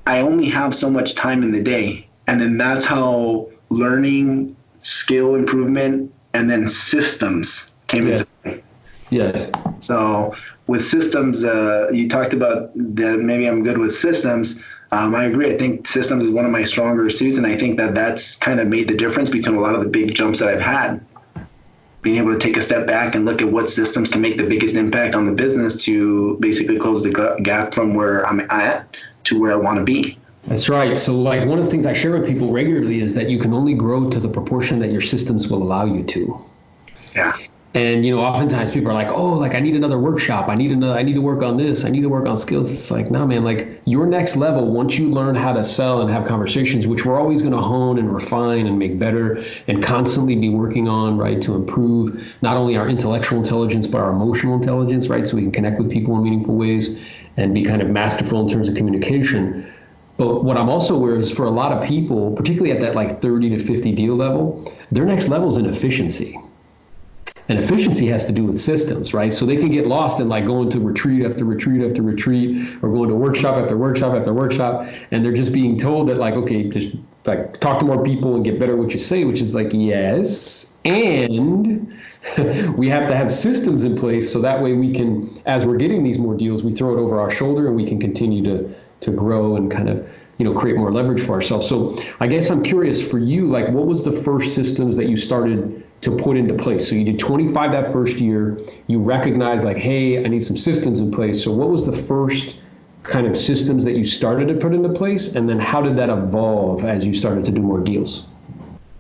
I only have so much time in the day. And then that's how learning, skill improvement, and then systems came into play. Yes. So with systems, you talked about that maybe I'm good with systems. I agree. I think systems is one of my stronger suits. And I think that that's kind of made the difference between a lot of the big jumps that I've had. Being able to take a step back and look at what systems can make the biggest impact on the business to basically close the gap from where I'm at to where I want to be. That's right. So like one of the things I share with people regularly is that you can only grow to the proportion that your systems will allow you to. Yeah. And, oftentimes people are like, oh, like I need another workshop. I need to work on this. I need to work on skills. It's like, no, man, like your next level, once you learn how to sell and have conversations, which we're always going to hone and refine and make better and constantly be working on, right, to improve not only our intellectual intelligence, but our emotional intelligence, right, so we can connect with people in meaningful ways and be kind of masterful in terms of communication. But what I'm also aware is for a lot of people, particularly at that like 30 to 50 deal level, their next level is in efficiency. And efficiency has to do with systems, right? So they can get lost in like going to retreat after retreat after retreat, or going to workshop after workshop after workshop, and they're just being told that like, okay, just like talk to more people and get better at what you say, which is like, yes, and we have to have systems in place so that way we can, as we're getting these more deals, we throw it over our shoulder and we can continue to grow and kind of create more leverage for ourselves. So I guess I'm curious for you, like what was the first systems that you started to put into place? So you did 25 that first year, you recognized like, hey, I need some systems in place. So what was the first kind of systems that you started to put into place? And then how did that evolve as you started to do more deals?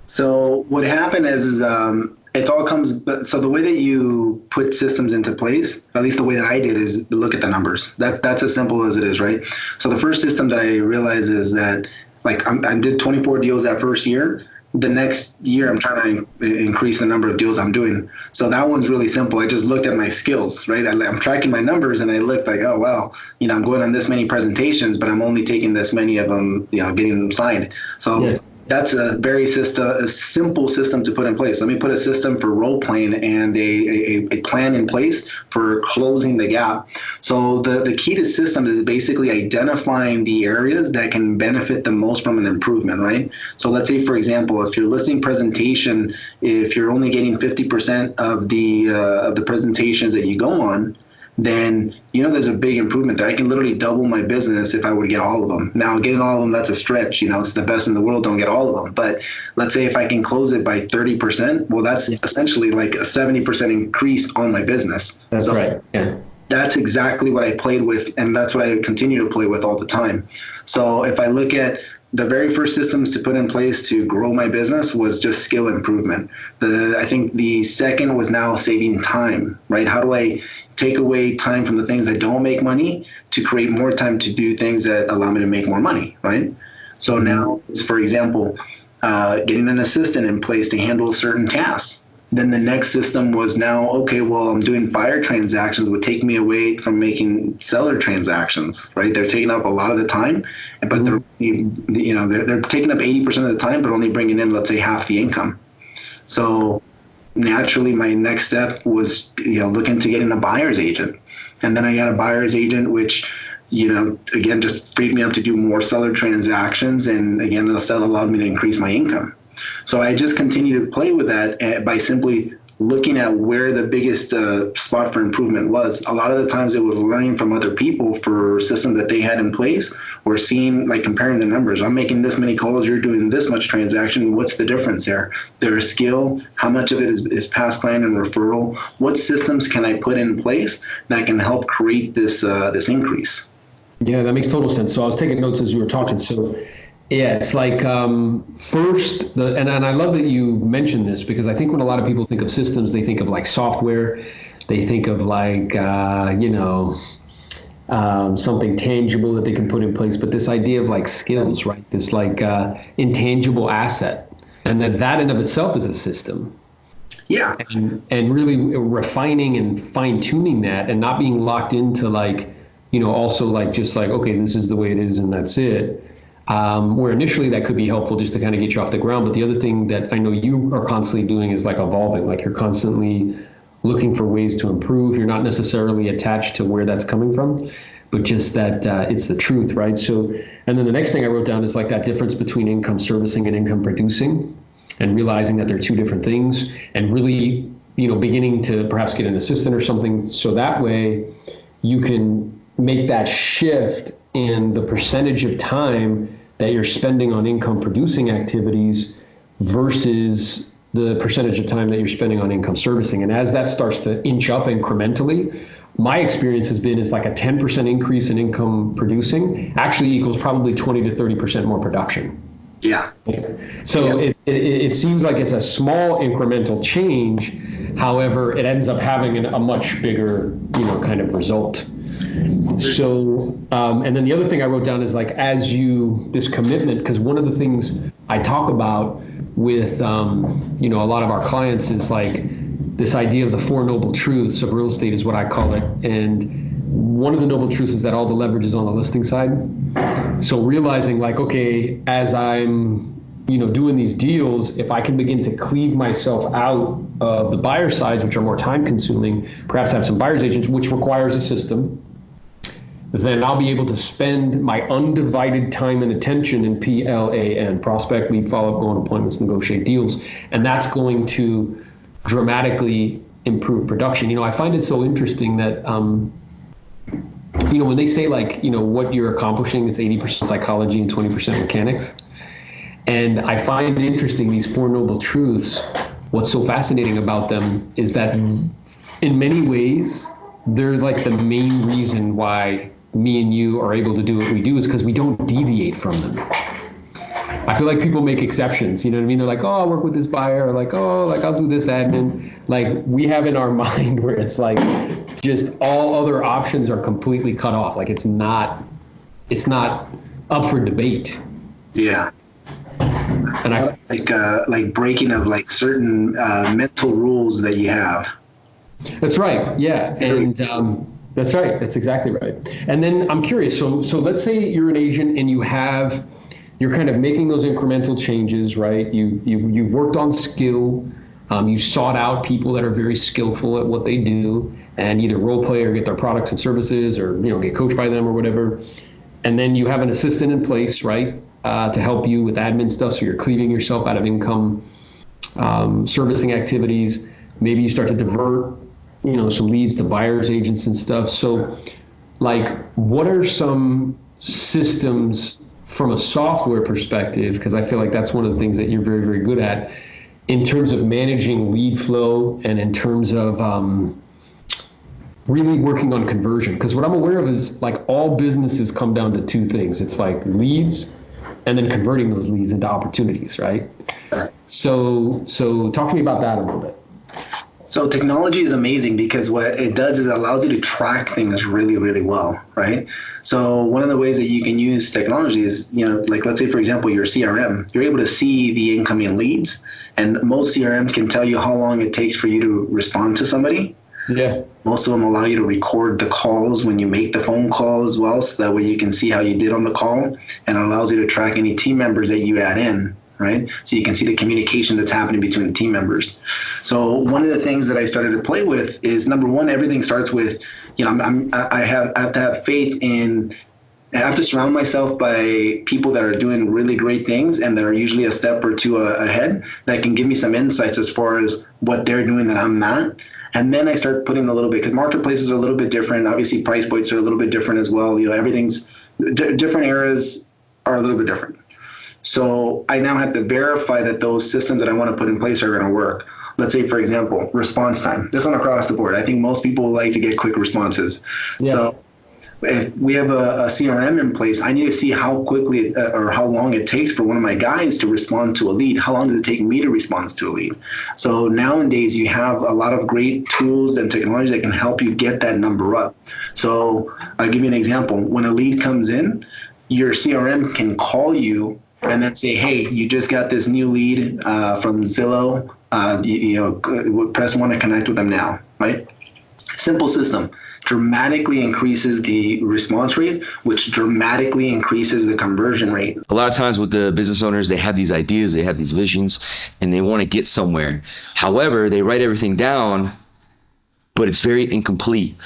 So what happened is it all comes, so the way that you put systems into place, at least the way that I did, is look at the numbers. That's as simple as it is, right? So the first system that I realized is that like I did 24 deals that first year. The next year, I'm trying to increase the number of deals I'm doing. So that one's really simple. I just looked at my skills, right? I'm tracking my numbers and I looked like, oh, wow, I'm going on this many presentations, but I'm only taking this many of them, getting them signed. So yes. That's a very simple system to put in place. Let me put a system for role playing and a plan in place for closing the gap. So the key to systems is basically identifying the areas that can benefit the most from an improvement, right? So let's say, for example, if your listing presentation, if you're only getting 50% of the presentations that you go on, then there's a big improvement there. I can literally double my business if I were to get all of them. Now, getting all of them, that's a stretch. It's the best in the world, don't get all of them. But let's say if I can close it by 30%, well, that's essentially like a 70% increase on my business. That's right. Yeah. That's exactly what I played with, and that's what I continue to play with all the time. So if I look at the very first systems to put in place to grow my business was just skill improvement. I think the second was now saving time, right? How do I take away time from the things that don't make money to create more time to do things that allow me to make more money, right? So now it's, for example, getting an assistant in place to handle certain tasks. Then the next system was now, okay, well, I'm doing buyer transactions would take me away from making seller transactions, right? They're taking up a lot of the time, but they're taking up 80% of the time, but only bringing in, let's say, half the income. So naturally, my next step was, looking to getting a buyer's agent. And then I got a buyer's agent, which, again, just freed me up to do more seller transactions. And again, that allowed me to increase my income. So I just continue to play with that by simply looking at where the biggest spot for improvement was. A lot of the times it was learning from other people for systems that they had in place, or seeing, like, comparing the numbers. I'm making this many calls, you're doing this much transaction. What's the difference there? Their skill, how much of it is past client and referral? What systems can I put in place that can help create this increase? Yeah, that makes total sense. So I was taking notes as you were talking. So yeah, it's like first, and I love that you mentioned this, because I think when a lot of people think of systems, they think of like software, they think of like, something tangible that they can put in place. But this idea of like skills, right? This like intangible asset, and that in of itself is a system. Yeah. And really refining and fine tuning that, and not being locked into like, also like just like, okay, this is the way it is and that's it. Where initially that could be helpful just to kind of get you off the ground. But the other thing that I know you are constantly doing is like evolving, like you're constantly looking for ways to improve. You're not necessarily attached to where that's coming from, but just that it's the truth, right? So, and then the next thing I wrote down is like that difference between income servicing and income producing, and realizing that they're two different things, and really, beginning to perhaps get an assistant or something. So that way you can make that shift in the percentage of time that you're spending on income producing activities versus the percentage of time that you're spending on income servicing. And as that starts to inch up incrementally, my experience has been is like a 10% increase in income producing actually equals probably 20 to 30% more production. Yeah. So yeah. It seems like it's a small incremental change. However, it ends up having a much bigger, kind of result. So, and then the other thing I wrote down is like, this commitment, because one of the things I talk about with, a lot of our clients is like this idea of the 4 noble truths of real estate is what I call it. And one of the noble truths is that all the leverage is on the listing side. So realizing like, okay, as I'm, doing these deals, if I can begin to cleave myself out of the buyer sides, which are more time consuming, perhaps have some buyer's agents, which requires a system, then I'll be able to spend my undivided time and attention in PLAN, prospect, lead, follow-up, go on appointments, negotiate deals. And that's going to dramatically improve production. I find it so interesting that, when they say like, what you're accomplishing is 80% psychology and 20% mechanics. And I find it interesting, these 4 noble truths, what's so fascinating about them is that in many ways, they're like the main reason why me and you are able to do what we do, is because we don't deviate from them. I feel like people make exceptions, you know what I mean? They're like, oh, I'll work with this buyer, or like, oh, like I'll do this admin. Like we have in our mind where it's like just all other options are completely cut off. Like it's not up for debate. Yeah. And I like breaking of like certain mental rules that you have. That's right. Yeah. And that's right. That's exactly right. And then I'm curious. So let's say you're an agent and you're kind of making those incremental changes, right? You've worked on skill. You sought out people that are very skillful at what they do, and either role play or get their products and services, or get coached by them or whatever. And then you have an assistant in place, right, to help you with admin stuff. So you're cleaving yourself out of income servicing activities. Maybe you start to divert, some leads to buyers agents and stuff. So, like, what are some systems from a software perspective? Because I feel like that's one of the things that you're very, very good at, in terms of managing lead flow and in terms of really working on conversion. Because what I'm aware of is like all businesses come down to 2 things. It's like leads and then converting those leads into opportunities, right? So talk to me about that a little bit. So technology is amazing because what it does is it allows you to track things really, really well, right? So one of the ways that you can use technology is, like let's say, for example, your CRM, you're able to see the incoming leads, and most CRMs can tell you how long it takes for you to respond to somebody. Yeah. Most of them allow you to record the calls when you make the phone call as well, so that way you can see how you did on the call, and it allows you to track any team members that you add in. right? So you can see the communication that's happening between the team members. So one of the things that I started to play with is, number one, everything starts with, I have to have faith in, I have to surround myself by people that are doing really great things and that are usually a step or two ahead, that can give me some insights as far as what they're doing that I'm not. And then I start putting a little bit, because marketplaces are a little bit different. Obviously, price points are a little bit different as well. Everything's different eras are a little bit different. So I now have to verify that those systems that I want to put in place are going to work. Let's say, for example, response time. This one across the board. I think most people like to get quick responses. Yeah. So if we have a CRM in place, I need to see how quickly or how long it takes for one of my guys to respond to a lead. How long does it take me to respond to a lead? So nowadays you have a lot of great tools and technology that can help you get that number up. So I'll give you an example. When a lead comes in, your CRM can call you and then say, hey, you just got this new lead from Zillow. Press 1 to connect with them now, right? Simple system. Dramatically increases the response rate, which dramatically increases the conversion rate. A lot of times with the business owners, they have these ideas, they have these visions, and they want to get somewhere. However, they write everything down, but it's very incomplete.